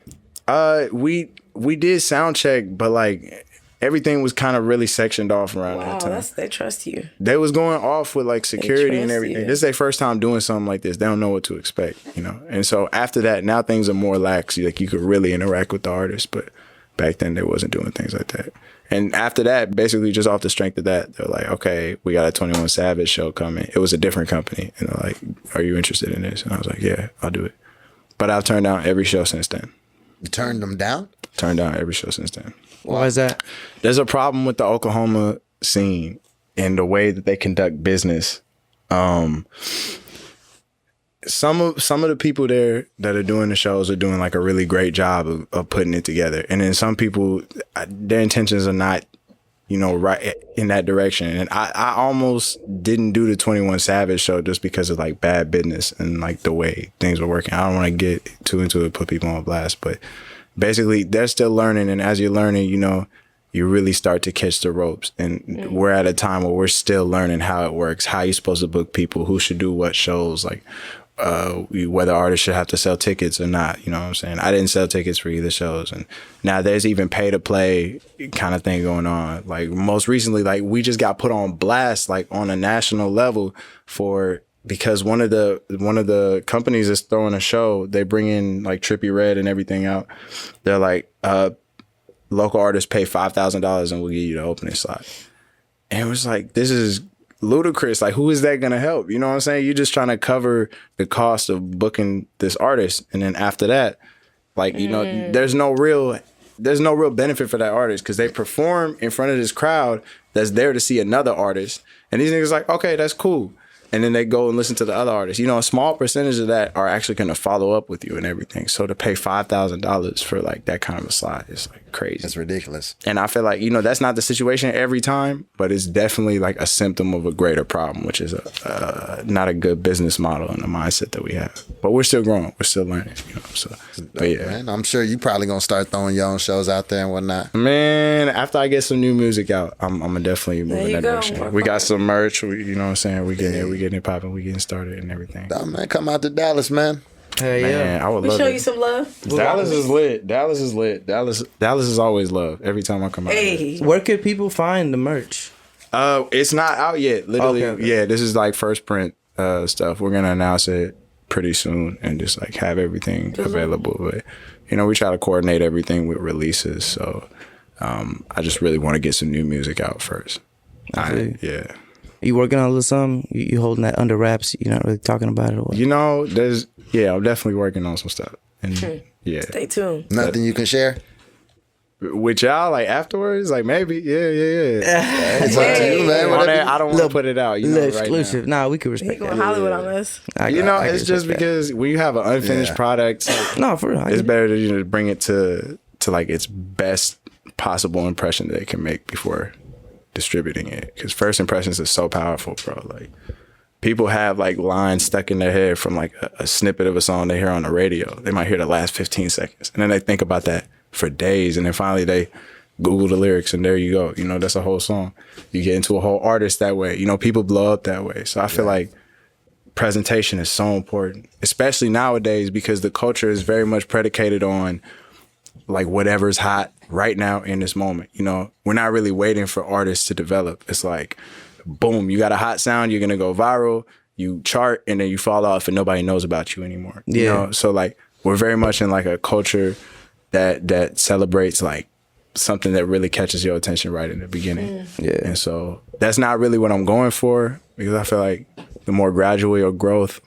B: we did sound check, but like everything was kind of really sectioned off around
C: Wow,
B: that time.
C: they trust you.
B: They was going off with like security and
C: trust
B: everything.
C: you.
B: This is their first time doing something like this. They don't know what to expect, And so after that, now things are more lax. Like you could really interact with the artist, but back then they wasn't doing things like that. And after that, basically just off the strength of that, they're like, okay, we got a 21 Savage show coming. It was a different company. And they're like, are you interested in this? And I was like, yeah, I'll do it. But I've turned down every show since then.
D: You turned them down?
B: Turned down every show since then.
A: Why is that?
B: There's a problem with the Oklahoma scene and the way that they conduct business. Some of the people there that are doing the shows are doing like a really great job of putting it together. And then some people, their intentions are not, right in that direction. And I almost didn't do the 21 Savage show just because of like bad business and like the way things were working. I don't want to get too into it, put people on blast, but basically they're still learning. And as you're learning, you really start to catch the ropes. And we're at a time where we're still learning how it works, how you're supposed to book people, who should do what shows, like whether artists should have to sell tickets or not. You know what I'm saying? I didn't sell tickets for either shows. And now there's even pay to play kind of thing going on. Like most recently, like we just got put on blast, like on a national level because one of the companies is throwing a show. They bring in like Trippie Redd and everything out. They're like, local artists pay $5,000 and we'll give you the opening slot. And it was like, this is ludicrous. Like, who is that gonna help? You know what I'm saying? You're just trying to cover the cost of booking this artist, and then after that, like, you know, there's no real benefit for that artist because they perform in front of this crowd that's there to see another artist, and these niggas like, okay, that's cool. And then they go and listen to the other artists. You know, a small percentage of that are actually going to follow up with you and everything. So to pay $5,000 for like that kind of a slot is like crazy.
D: That's ridiculous.
B: And I feel like, you know, that's not the situation every time, but it's definitely like a symptom of a greater problem, which is not a good business model and a mindset that we have. But we're still growing. We're still learning, you know. So, but yeah.
D: Man, I'm sure you probably going to start throwing your own shows out there and whatnot.
B: Man, after I get some new music out, I'm gonna definitely move in
C: you
B: that
C: go.
B: direction. We got some merch. You know what I'm saying? We getting it popping. We getting started and everything.
D: Oh, man, come out to Dallas, man.
A: Hell yeah.
B: Man, I would
C: We
B: love
C: show
B: it.
C: you some love.
B: Dallas is lit. Dallas is lit. Dallas is always love. Every time I come out.
C: Hey,
A: Where could people find the merch?
B: It's not out yet. Literally,
A: Okay.
B: yeah. This is like first print stuff. We're gonna announce it pretty soon and just like have everything available. But you know, we try to coordinate everything with releases. So I just really want to get some new music out first. Yeah.
A: You working on a little something? You holding that under wraps? You're not really talking about it or what?
B: You know, I'm definitely working on some stuff. And yeah.
C: stay tuned.
D: Nothing you can share?
B: With y'all, like afterwards, like maybe, yeah.
D: It's up to you, man.
B: On
D: Whatever
B: that,
D: you-
B: I don't want to put it out, you know,
A: Little
B: right
A: exclusive.
B: now.
A: Nah, we could
C: He
A: respect
C: going
A: that.
C: Hollywood on us.
B: You know,
A: I can
B: it's just
A: respect that.
B: because when you have an unfinished product,
A: No, for real. I
B: it's
A: get it.
B: better to, you know, bring it to like its best possible impression that it can make before distributing it. Because first impressions is so powerful, bro. Like, people have like lines stuck in their head from like a snippet of a song they hear on the radio. They might hear the last 15 seconds, and then they think about that for days, and then finally they Google the lyrics, and there you go. You know, that's a whole song. You get into a whole artist that way. You know, people blow up that way. So I feel like presentation is so important, especially nowadays, because the culture is very much predicated on like whatever's hot right now in this moment. You know, we're not really waiting for artists to develop. It's like, boom, you got a hot sound, you're gonna go viral, you chart, and then you fall off and nobody knows about you anymore. You
A: Yeah.
B: know? So like, we're very much in like a culture that celebrates like something that really catches your attention right in the beginning.
A: Yeah.
B: And so that's not really what I'm going for, because I feel like the more gradual your growth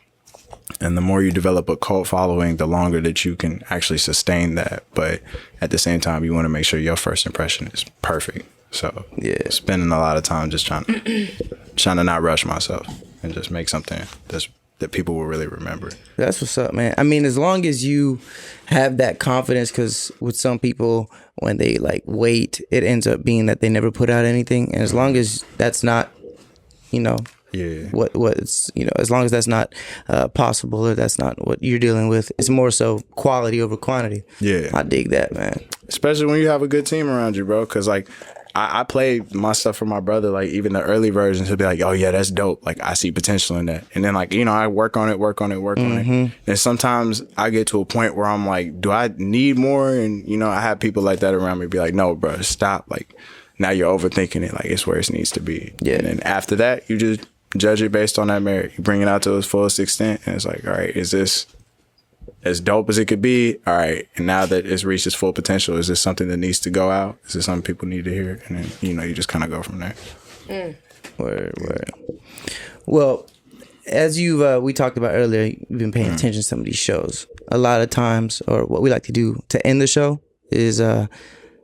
B: and the more you develop a cult following, the longer that you can actually sustain that. But at the same time, you want to make sure your first impression is perfect. So
A: Yeah.
B: spending a lot of time just trying to not rush myself and just make something that people will really remember.
A: That's what's up, man. I mean, as long as you have that confidence, because with some people, when they like wait, it ends up being that they never put out anything. And as long as that's not, you know,
B: Yeah.
A: what's, you know, as long as that's not possible, or that's not what you're dealing with, it's more so quality over quantity.
B: Yeah.
A: I dig that, man.
B: Especially when you have a good team around you, bro. Because like, I played my stuff for my brother, like even the early versions, he'll be like, oh yeah, that's dope. Like, I see potential in that. And then like, you know, I work on it. And sometimes I get to a point where I'm like, do I need more? And, you know, I have people like that around me be like, no, bro, stop. Like, now you're overthinking it. Like, it's where it needs to be.
A: Yeah.
B: And then after that, you just judge it based on that merit. You bring it out to its fullest extent. And it's like, all right, is this as dope as it could be? All right. And now that it's reached its full potential, is this something that needs to go out? Is this something people need to hear? And then, you know, you just kind of go from there.
A: Word. Well, as we talked about earlier, you've been paying attention to some of these shows. A lot of times, or what we like to do to end the show is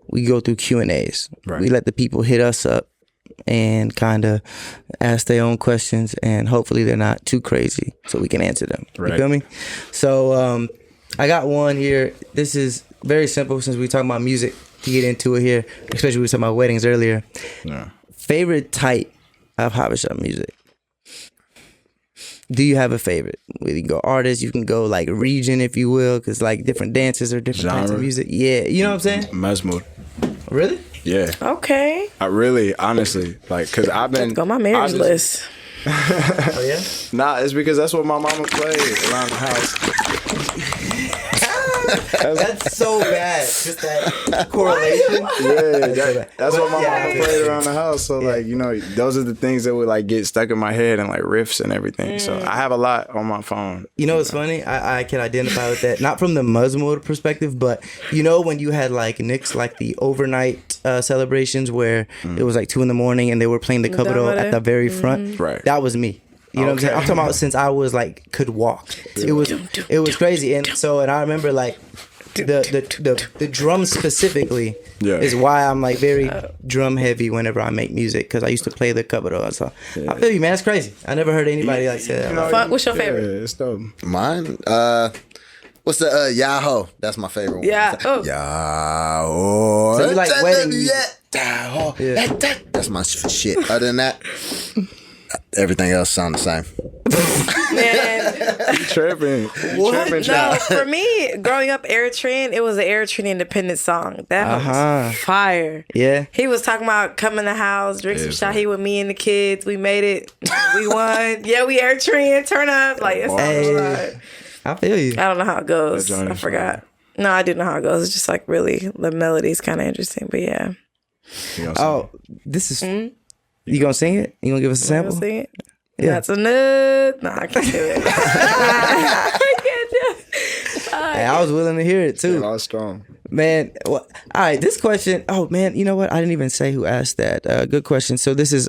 A: we go through Q&As.
B: Right.
A: We let the people hit us up and kind of ask their own questions, and hopefully they're not too crazy so we can answer them.
B: Right.
A: You feel me? So I got one here. This is very simple since we're talking about music to get into it here, especially we were talking about weddings earlier.
B: Yeah.
A: Favorite type of Habesha music? Do you have a favorite? You can go artist, you can go like region, if you will, because like different dances or different types of
B: Genre?
A: music. Yeah, you know what I'm saying?
B: Mesmood.
A: Really?
B: Yeah.
C: Okay.
B: I really, honestly, like, because I've been.
C: Go on my marriage
B: I just-
C: list.
A: Oh yeah.
B: Nah, it's because that's what my mama played around the house.
A: That's so bad. Just that correlation.
B: That's what my
A: Yeah.
B: mama played around the house. So like, you know, those are the things that would like get stuck in my head and like riffs and everything. So I have a lot on my phone.
A: You know what's funny? I can identify with that. Not from the Muslim perspective, but you know when you had like Knicks, like the overnight celebrations where it was like 2 a.m. and they were playing the Kabado at the very front.
B: Right.
A: That was me. You know what I'm saying? I'm talking about since I was like could walk. It was crazy. And I remember like the drums specifically is why I'm like very drum heavy whenever I make music, because I used to play the Kabado. So I feel you, man. It's crazy. I never heard anybody like say that.
C: Fuck, what's your favorite?
B: Yeah, it's dope.
D: Mine, what's the Yahoo? That's my favorite one.
C: Yeah. Oh.
D: Yahoo.
A: So you like wedding music?
D: That's my shit. Other than that, everything else sounds the same.
C: Man,
B: Tripping.
C: no, for me, growing up, Eritrean, it was an Eritrean independent song. That was fire.
A: Yeah.
C: He was talking about come in the house, drink some shahi with me and the kids. We made it. We won. Yeah, we Eritrean. Turn up. Like, it's
A: Hey. I feel you.
C: I don't know how it goes.
B: That joint
C: I
B: is
C: forgot. No, I do know how it goes. It's just like really, the melody's kind of interesting. But yeah.
A: Oh, this is. You gonna sing it? You gonna give us a sample?
C: Sing it?
A: Yeah.
C: That's a nut. No, I can't do it. I can't do it.
A: Hey, I was willing to hear it too.
B: All strong.
A: Man, well, all right, this question. Oh, man, you know what? I didn't even say who asked that. Good question. So this is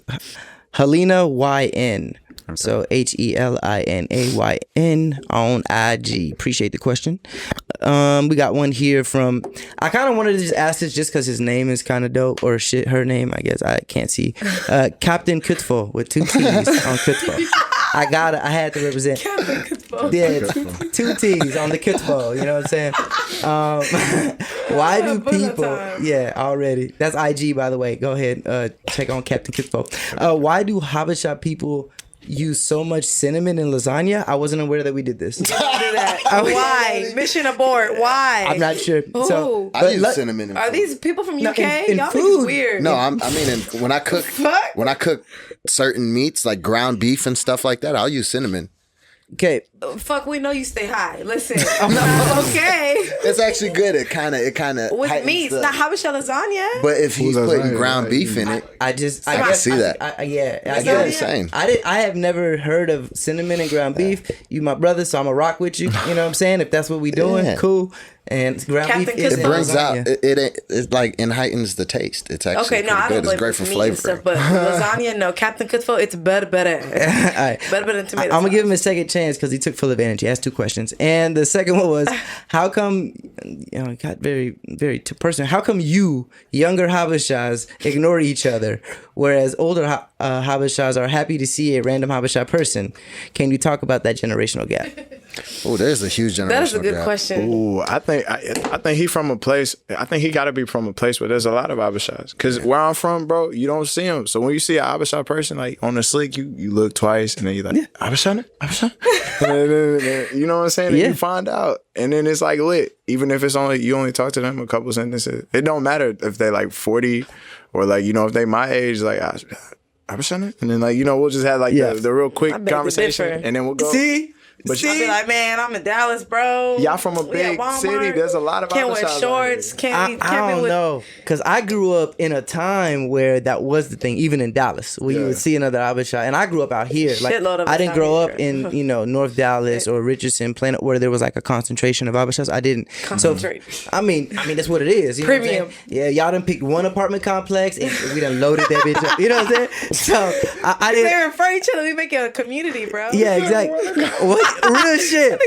A: Helena YN. So HELINAYN on IG. Appreciate the question. We got one here from. I kind of wanted to just ask this just because his name is kind of dope, or shit, her name. I guess I can't see. Captain Kutfo with 2 T's on Kutfo. I had to represent.
C: Captain Kutfo.
A: Yeah, 2 T's on the Kutfo. You know what I'm saying? Why do people? Yeah, already. That's IG, by the way. Go ahead, check on Captain Kutfo. Why do Habesha people use so much cinnamon in lasagna? I wasn't aware that we did this.
C: Why? Mission abort. Why?
A: I'm not sure. So,
D: I use cinnamon. In
C: Are
D: food.
C: these people from UK?
A: in
C: Y'all
A: food.
C: niggas weird.
D: No, I mean when I cook when I cook certain meats like ground beef and stuff like that, I'll use cinnamon.
A: okay,
C: Fuck, we know you stay high. Listen. Okay.
D: It's actually good. It kind of
C: With
D: heightens
C: meats,
D: the-
C: not Habesha lasagna.
D: But if he's
B: Who's
D: putting
B: lasagna?
D: ground beef in it,
A: I
D: can
A: guess
D: see that.
A: Yeah,
D: I get what you're saying.
A: I have never heard of cinnamon and ground beef. You my brother, so I'm gonna rock with you. You know what I'm saying? If that's what we doing,
D: Yeah.
A: cool. And ground
C: Captain
A: beef is
C: Kutfo.
D: it brings out
A: lasagna.
D: it like and heightens the taste. It's actually
C: Okay, no, I
D: pretty
C: don't
D: good. It's
C: blame
D: great
C: you
D: for
C: meat and
D: flavor.
C: stuff, but lasagna, no. Captain Kutfo, it's better.
A: All right.
C: Better than tomato
A: I'm gonna give him a
C: sauce.
A: second chance because he took full advantage. He asked 2 questions, and the second one was, how come? You know, it got very, very personal. How come you younger Habeshas ignore each other, whereas older Habeshas are happy to see a random Habesha person? Can you talk about that generational gap?
D: Oh, there's a huge generational
C: That is a good
D: gap.
C: question.
B: Ooh, I think he from a place. I think he got to be from a place where there's a lot of Abishas. Because where I'm from, bro, you don't see them. So when you see an Abisha person like on the slick, you look twice and then you're like, Abisha? You know what I'm saying? And
A: Yeah.
B: you find out, and then it's like lit. Even if it's only you only talk to them a couple sentences, it don't matter if they like 40 or like if they my age, like Abisha, and then like we'll just have like the real quick
C: beg to
B: conversation,
C: differ.
B: and then we'll go.
A: See,
B: But
C: I'll be like, man, I'm in Dallas, bro.
B: Y'all from a
C: We at
B: big
C: Walmart.
B: city. There's a lot of
C: Can't wear
B: Abishas out
C: shorts.
B: there.
C: Can't
A: I
C: be
A: don't
C: with.
A: know, because I grew up in a time where that was the thing, even in Dallas, where you would see another Abisha, and I grew up out here. Like
C: Shitload of
A: I didn't
C: us
A: grow
C: out
A: up
C: here.
A: in North Dallas or Richardson, Plano, where there was like a concentration of Abishas. I didn't.
C: Concentrate.
A: So I mean that's what it is. You know what I'm
C: Premium.
A: saying? Yeah, y'all done picked one apartment complex and we done loaded that bitch up. You know what I'm saying? So I
C: They
A: didn't.
C: refer each other. We make it a community, bro.
A: Yeah, exactly. What real shit?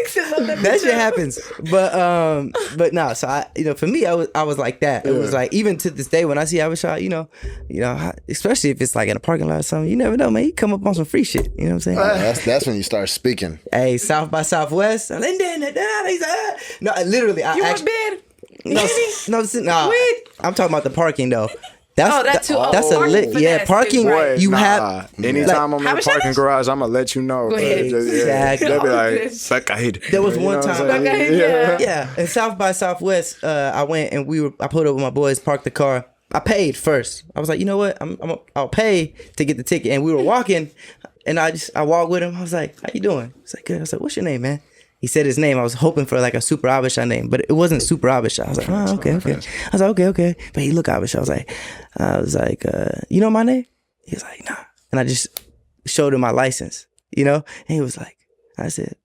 A: That shit happens, but no. So for me, I was like that. It was like even to this day when I see Abishai, especially if it's like in a parking lot or something, you never know, man. You come up on some free shit. You know what I'm saying?
D: That's when you start speaking.
A: Hey, South by Southwest. No, literally, I
C: You want
A: actually
C: bed?
A: no.
C: Weed?
A: I'm talking about the parking though. That's
C: Oh, that too.
A: That's a
C: Parking
A: lit.
C: finesse,
A: Yeah, parking.
C: right.
A: You
B: Nah,
A: have
B: anytime I'm in
C: How
B: the
C: much
B: parking
C: that is?
B: garage, I'm gonna let you know.
C: Go ahead.
A: Exactly.
B: They'll be like,
C: Bitch.
B: "Fuck, I hate it."
A: There was
B: You
A: one
B: know what I'm
A: time-
B: saying?
C: Yeah.
A: Yeah, in South by Southwest, I went and I pulled up with my boys, parked the car. I paid first. I was like, you know what? I'll pay to get the ticket. And we were walking, and I walked with him. I was like, how you doing? He's like, good. I was like, what's your name, man? He said his name. I was hoping for like a super Abisha name, but it wasn't super Abisha. I was like, oh, okay. I was like, okay. But he looked Abisha. I was like, you know my name? He was like, nah. And I just showed him my license, you know? And he was like, I said,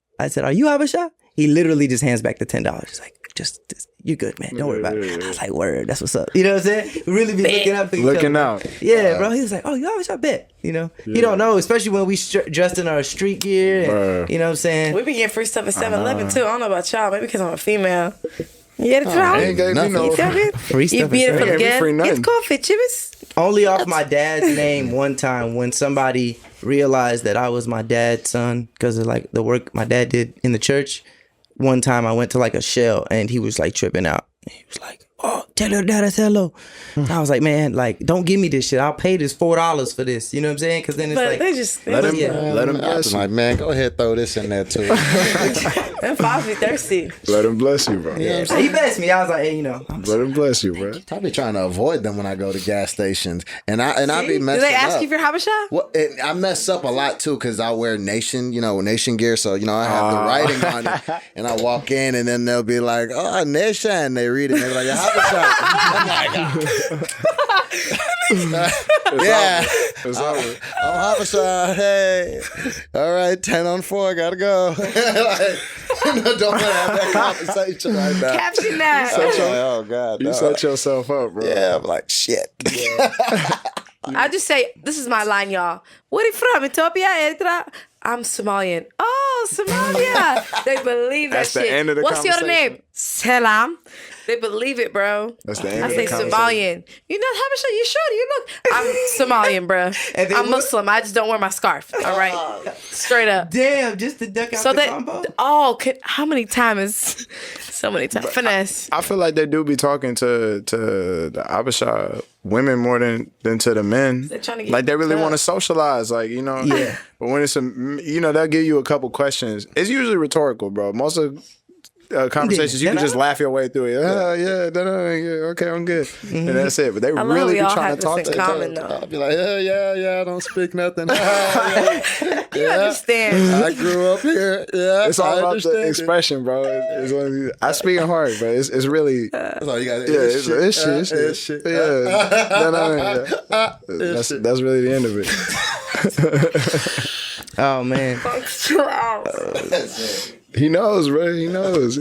A: are you Abisha? He literally just hands back the $10. He's like, just you're good, man. Don't worry about it. I was like, word, that's what's up. You know what I'm saying? Really be looking out for each other.
B: Looking out.
A: Yeah, bro. He was like, oh, you Abisha, bet. You know? You don't know, especially when we dressed in our street gear. And, you know what I'm saying?
C: We be getting free stuff at 7-Eleven too. I don't know about y'all, maybe because I'm a female. You get it from
B: Ain't gave me no
A: Free stuff.
C: You beautiful
B: Ain't gave me free
C: again.
B: nothing.
C: It's coffee, chips.
A: Only off my dad's name one time when somebody realized that I was my dad's son because of like the work my dad did in the church. One time I went to like a Shell and he was like tripping out. He was like, oh, tell your dad I said hello. I was like, man, like, don't give me this shit. I'll pay this $4 for this. You know what I'm saying? Because then it's
C: But
A: like,
C: they just
B: Let him
D: I
B: bless
D: was
B: you.
D: like, man, go ahead, throw this in there too.
C: them fives be thirsty.
B: Let him bless you, bro.
A: yeah. He blessed me. I was like, hey, you know,
B: Let him bless you, bro.
D: I be trying to avoid them when I go to gas stations, and I be
C: Do
D: messing
C: they ask
D: up.
C: you if you're Habesha?
D: Well, I mess up a lot too because I wear nation gear, so I have the writing on it, and I walk in, and then they'll be like, "Oh, nation," they read it, and they're like, "I'm yeah,
B: It's over.
D: I'm Habesha. Hey, all right, 10-4, gotta go." Like, don't want to have that conversation right now.
C: Caption that.
D: I'm like, oh God,
B: You
D: no.
B: set yourself up, bro.
D: Yeah, I'm like shit.
C: I just say, this is my line, y'all. Where are you from? Ethiopia? Eritrea? I'm Somalian. Oh, Somalia. They believe that
B: That's the
C: shit.
B: end of the
C: What's your
B: conversation.
C: name? Selam. They believe it, bro.
B: That's the end
C: I
B: of
C: say
B: the conversation.
C: Somalian. You know Habesha? You sure? You look. I'm Somalian, bro.
A: And they
C: I'm
A: look-
C: Muslim. I just don't wear my scarf. All right. Straight up.
A: damn, just to duck out
C: So
A: the
C: that,
A: combo.
C: how many times? So many times. Finesse.
B: I feel like they do be talking to the Abisha women more than to the men.
C: They're trying to get
B: Like they really
C: cut.
B: want to socialize, like
A: Yeah.
B: But when it's they'll give you a couple questions. It's usually rhetorical, bro. Most of conversations you can just laugh your way through it. Yeah, okay, I'm good, and that's it. But they
C: love
B: really
C: we
B: be
C: all
B: trying
C: have
B: to talk
C: this
B: to
C: in
B: each
C: common,
B: other.
C: though.
D: I'll be like, yeah, I don't speak nothing.
C: You understand.
D: I grew up here. Yeah,
B: It's all
D: I
B: about
D: understand
B: the
D: it.
B: expression, bro. It's one of these, I speak in heart, but it's really
D: That's all you got.
B: yeah, it's shit.
D: It's shit.
B: Yeah, yeah. That's really the end of it.
A: Oh, man.
C: Chill out.
B: He knows, bro. He knows.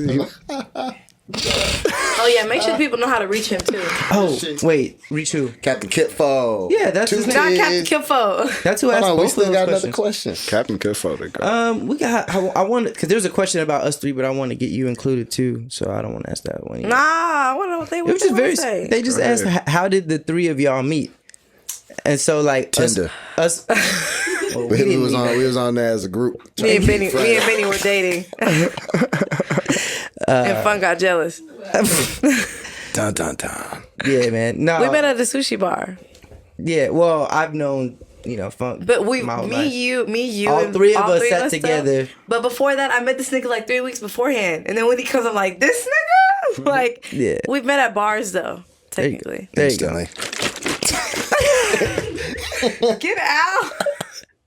C: Oh, yeah. Make sure people know how to reach him, too.
A: Oh, wait. Reach who?
D: Captain Kitfo.
A: Yeah, that's his name.
C: Not Captain Kilfo.
A: That's who asked
D: Hold on, we
A: both
D: still
A: of
D: got
A: those
D: another
A: questions.
D: question.
B: Captain Kidfo.
A: We got. I want because there's a question about us three, but I want to get you included too. So I don't want to ask that one. Yet.
C: Nah, I wonder what they
A: It was just very. They just
B: Go
A: asked,
B: ahead.
A: how did the three of y'all meet? And so like
D: Tinder.
A: Us. Well, we
D: We
A: didn't
D: was
A: meet
D: on.
A: that.
D: We was on there as a group.
C: Me and Benny were dating. And Fun got jealous.
D: Dun dun dun.
A: Yeah, man. No.
C: We met at the sushi bar.
A: Yeah. Well, I've known Funk.
C: But we,
A: my whole life.
C: me, you,
A: All
C: and
A: three of
C: all
A: us
C: three
A: sat
C: us
A: together.
C: stuff. But before that, I met this nigga like 3 weeks beforehand. And then when he comes, I'm like, this nigga? Like,
A: Yeah.
C: we met at bars, though, technically.
A: There you go.
D: Instantly.
C: Get out.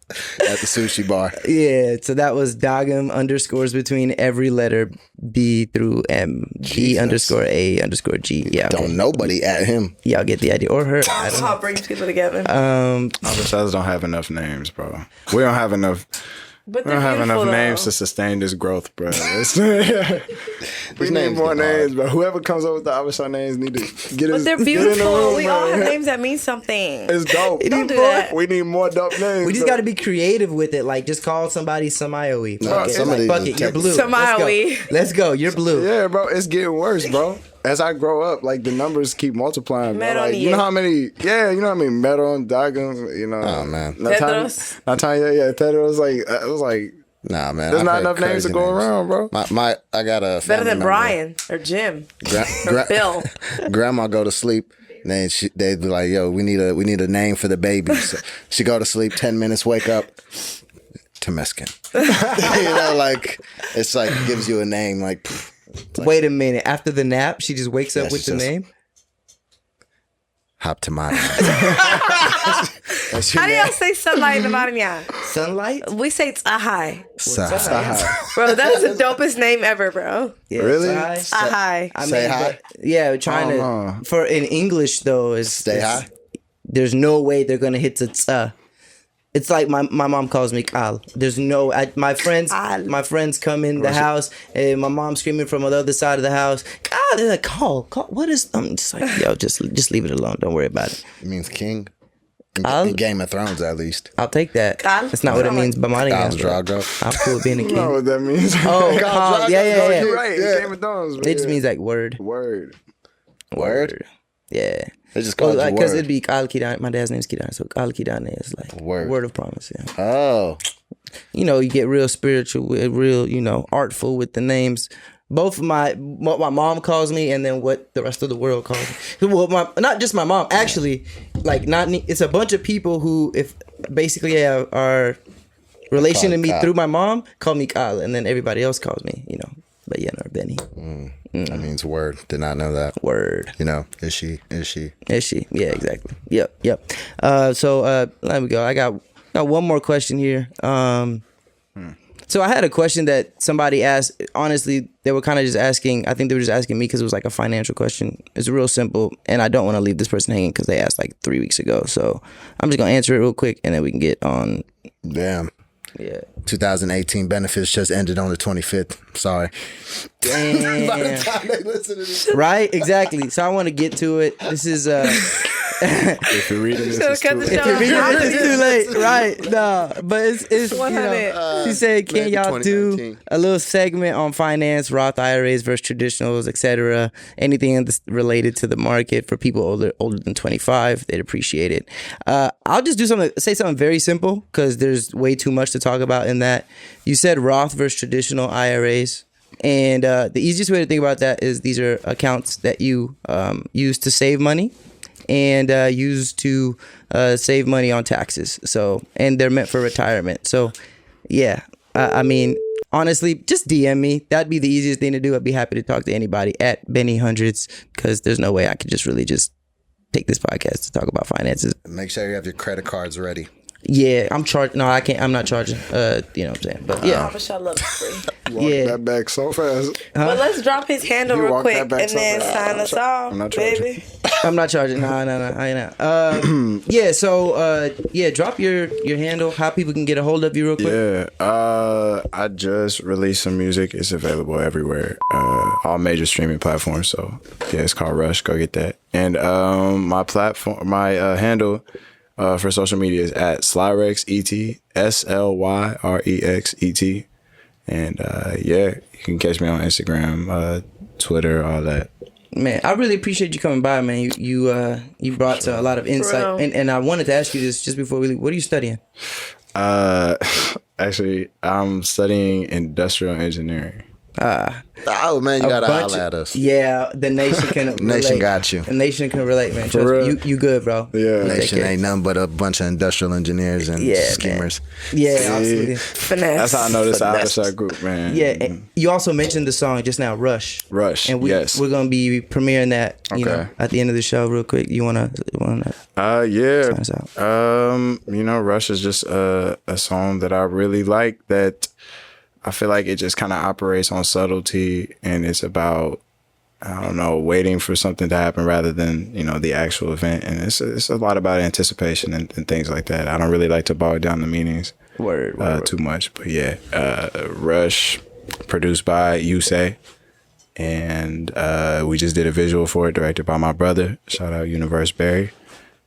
D: At the sushi bar.
A: Yeah, so that was Dogum underscores between every letter B through M. G underscore A underscore G. Yeah, okay.
D: Don't nobody at him.
A: Y'all get the idea. Or her. I don't know.
C: I'll bring people together.
B: Abishas don't have enough names, bro. We don't have enough.
C: But
B: We
C: they're
B: don't have
C: beautiful,
B: enough
C: though.
B: names to sustain this growth, bro. We need
D: names
B: more
D: get hard.
B: names, but whoever comes up with the Abisha names need to get
C: But
B: us.
C: they're
B: get in the
C: beautiful.
B: room,
C: We all
B: bro.
C: have names that mean something.
B: It's dope.
C: Don't do that.
B: We need more dope names.
A: We just
B: bro.
A: got to be creative with it. Like, just call somebody Samayoe.
D: No,
A: Fuck it.
D: some of these
A: Fuck
D: is
A: it. You're
D: technical.
A: blue.
C: Samayoe.
A: Let's go. You're blue.
B: Yeah, bro, it's getting worse, bro. As I grow up, like the numbers keep multiplying. Bro. Like, you know how many? Yeah, you know how many Meron, Dagon, you know.
D: Oh, man.
C: Tedros.
B: Natanya, Tedros. Like it was like
D: Nah, man.
B: there's
D: I've
B: not
D: heard
B: enough names to
D: crazy
B: go around, bro.
D: I got a
C: Better
D: family
C: than
D: member.
C: Brian or Jim or Bill.
D: Grandma go to sleep. And then they'd be like, "Yo, we need a name for the baby." So she go to sleep. 10 minutes, wake up. Temeskin. Like it's like gives you a name. Like, pff,
A: Wait a minute. After the nap, she just wakes up
D: Yeah,
A: with
D: she
A: the
D: just-
A: name?
D: Hop to my.
C: How do y'all say sunlight in the Marinia?
A: Sunlight?
C: We say Tsahai.
D: Say
C: Bro, that is the dopest name ever, bro.
A: Yeah,
B: Really?
C: Tsahai.
A: I
D: Say
A: mean,
D: hi.
A: but, yeah, trying to for in English though is
D: Stay high.
A: There's no way they're gonna hit the tsa. It's like my mom calls me Kal. There's no my friends come in the house and my mom's screaming from the other side of the house. God, they're like, call. What is? I'm just like, yo, just leave it alone. Don't worry about it.
D: It means king.
A: I'll-
D: In Game of Thrones, at least.
A: I'll take that.
C: Kal?
A: That's not what it means. But my
D: Khal Drogo.
A: I'm cool with being a king.
B: You know what that means?
A: Oh, Kal. Yeah.
B: You're right. It's Game of Thrones.
A: It just means like word.
B: Word.
D: Word?
A: Yeah.
D: They just called you
A: Because
D: Word.
A: it'd be Kal Kidan. My dad's name's Kidan, so Kal Kidan is like
D: Word.
A: of promise. Yeah.
D: Oh.
A: You know, you get real spiritual, real, artful with the names. Both what my mom calls me, and then what the rest of the world calls me. Well, not just my mom. Actually, it's a bunch of people who, if basically are relation to me
D: Kal.
A: through my mom, call me Kal, and then everybody else calls me, But yeah, no, Benny.
D: That means word. Did not know that.
A: Word.
D: Is she?
A: Is she? Yeah, exactly. Yep. So let me go. I got one more question here. So I had a question that somebody asked. Honestly, they were kind of just asking. I think they were just asking me because it was like a financial question. It's real simple, and I don't want to leave this person hanging because they asked like 3 weeks ago. So I'm just gonna answer it real quick, and then we can get on.
D: Damn.
A: Yeah.
D: 2018 benefits just ended on the 25th. Sorry.
A: Damn.
D: By the time they listen to this.
A: Right. Exactly. So I want to get to it. This is.
B: If you're reading this,
C: So
B: it's
C: cut
B: too
C: the
B: late.
C: show.
A: If you're reading this, it's too late, right? No, but it's
C: 100.
A: she said, can
D: maybe
A: y'all do
D: 2019.
A: a little segment on finance, Roth IRAs versus traditionals, etc. Anything that's related to the market for people older than 25? They'd appreciate it. I'll just say something very simple because there's way too much to talk about in that. You said Roth versus traditional IRAs. And the easiest way to think about that is these are accounts that you use to save money and used to save money on taxes. So, and they're meant for retirement. So, yeah, I mean, honestly, just DM me. That'd be the easiest thing to do. I'd be happy to talk to anybody at Benny Hundreds because there's no way I could just really just take this podcast to talk about finances.
D: Make sure you have your credit cards ready.
A: Yeah, I'm charging. No, I can't. I'm not charging. You know what I'm saying? But yeah,
C: Wish I love free.
B: Walk
A: Yeah.
B: that back so fast.
C: But let's drop his handle
B: You
C: real
B: walk
C: quick
B: that
C: and
B: back so
C: then
B: fast.
C: sign us off,
B: I'm not charging.
C: baby.
A: I'm not charging. No, I ain't not. Yeah. So drop your handle. How people can get a hold of you real quick.
B: Yeah, I just released some music. It's available everywhere, all major streaming platforms. So yeah, it's called Rush. Go get that. And my platform, my handle for social media is at SlyrexET, SLYREXET. And yeah, you can catch me on Instagram, Twitter, all that.
A: Man, I really appreciate you coming by, man. You brought a lot of insight,
C: Bro.
A: and I wanted to ask you this just before we leave. What are you studying?
B: Actually, I'm studying industrial engineering.
D: Oh, man, you got to holler at us.
A: Yeah, the nation can relate.
D: Nation got you.
A: The nation can relate, man. Trust me.
B: real?
A: You good, bro.
B: Yeah.
D: Nation
A: care.
D: ain't nothing but a bunch of industrial engineers and
A: Yeah,
D: schemers.
A: Yeah, absolutely.
C: Finesse.
B: That's how I know this
D: Finesse.
B: Alpha group, man.
A: Yeah, and you also mentioned the song just now, Rush.
B: Rush,
A: And
B: yes.
A: we're gonna be premiering that,
B: Okay.
A: at the end of the show, real quick. You wanna
B: Yeah.
A: sign us out?
B: Rush is just a song that I really like that I feel like it just kind of operates on subtlety and it's about, I don't know, waiting for something to happen rather than, the actual event. And it's a lot about anticipation and things like that. I don't really like to bog down the meanings
A: Word.
B: too much. But yeah, Rush, produced by Yusei. And we just did a visual for it, directed by my brother. Shout out Universe Barry.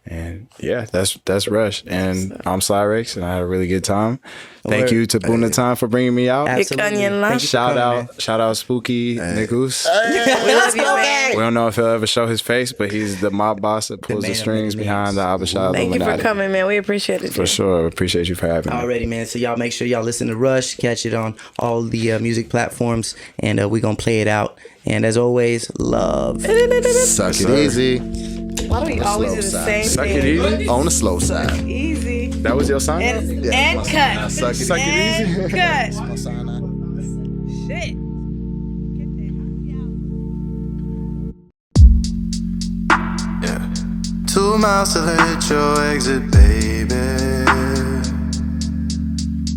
B: And yeah, that's Rush. And I'm Slyrex, and I had a really good time. Thank
A: Word.
B: you to Bunatan for bringing me out.
A: Absolutely.
C: Onion lunch.
A: Thank you for
B: Shout out Spooky Nichols.
C: We love you, man.
B: We don't know if he'll ever show his face, but he's the mob boss that pulls the
A: man of
B: strings
A: many
B: behind the Abishai
C: Thank you for
B: Illuminati.
C: coming, man. We appreciate it.
B: For sure. Appreciate you for having me.
A: Already, man. So y'all make sure y'all listen to Rush, catch it on all the music platforms, and we're gonna play it out. And as always, love.
D: Suck it easy.
C: Why do we always do the
D: slow
C: same
D: side.
B: Suck
C: thing?
B: it easy.
D: On the slow side.
C: Easy.
B: That was your sign?
C: And cut.
D: Suck it
B: Suck it easy.
C: And cut. Shit.
G: 2 miles till I hit your exit, baby.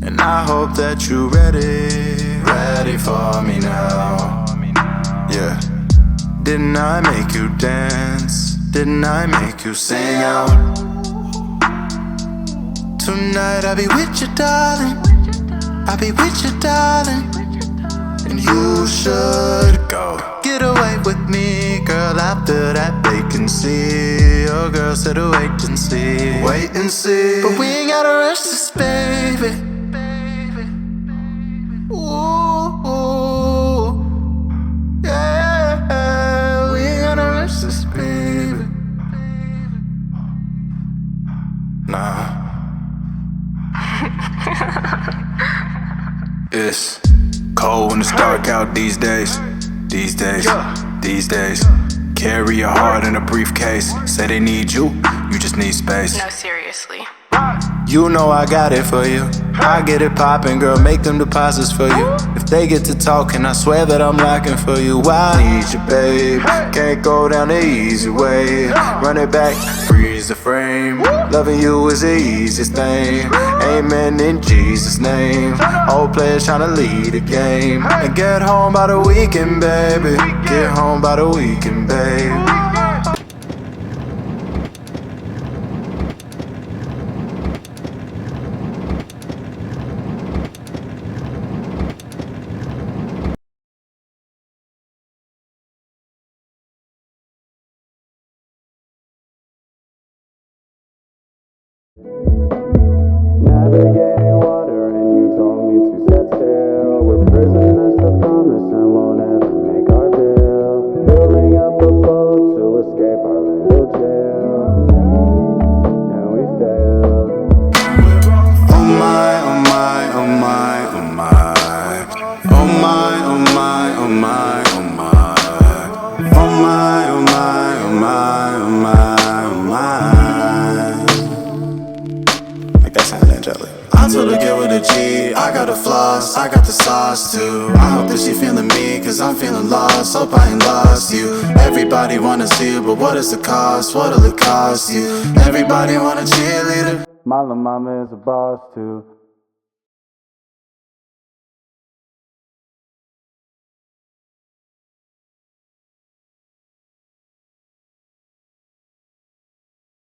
G: And I hope that you're ready for me now. Yeah. Didn't I make you dance? Didn't I make you sing out? Tonight I'll be with you, darling. I'll be with you, darling. And you should go. Get away with me, girl, after that vacancy. Your girl said wait and see. Wait and see. But we ain't gotta rush this, baby. Ooh, yeah. We ain't gotta rush this, baby. Nah. It's cold when it's dark out these days. These days, these days. Carry your heart in a briefcase. Say they need you, you just need space.
C: No, seriously.
G: You know I got it for you. I get it poppin', girl, make them deposits for you. If they get to talking, I swear that I'm lacking for you. I need you, babe. Can't go down the easy way. Run it back, freeze the frame. Loving you is the easiest thing. Amen in Jesus' name. Old players tryna lead the game. And get home by the weekend, baby. Get home by the weekend, babe. Navigating water and you told me to set sail. We're prisoners of promise and won't ever make our bill. Building up a boat to escape our little jail. And we failed. Oh my, oh my, oh my, oh my. Oh my, oh my, oh my, oh my. Oh my, oh my, oh my, oh my, oh my. Like that sound angelic. I told her get with a G, I got the floss, I got the sauce too. I hope that she feeling me, cause I'm feeling lost. Hope I ain't lost you. Everybody wanna see you, but what is the cost? What'll it cost you? Everybody want a cheerleader. My little mama is a boss too.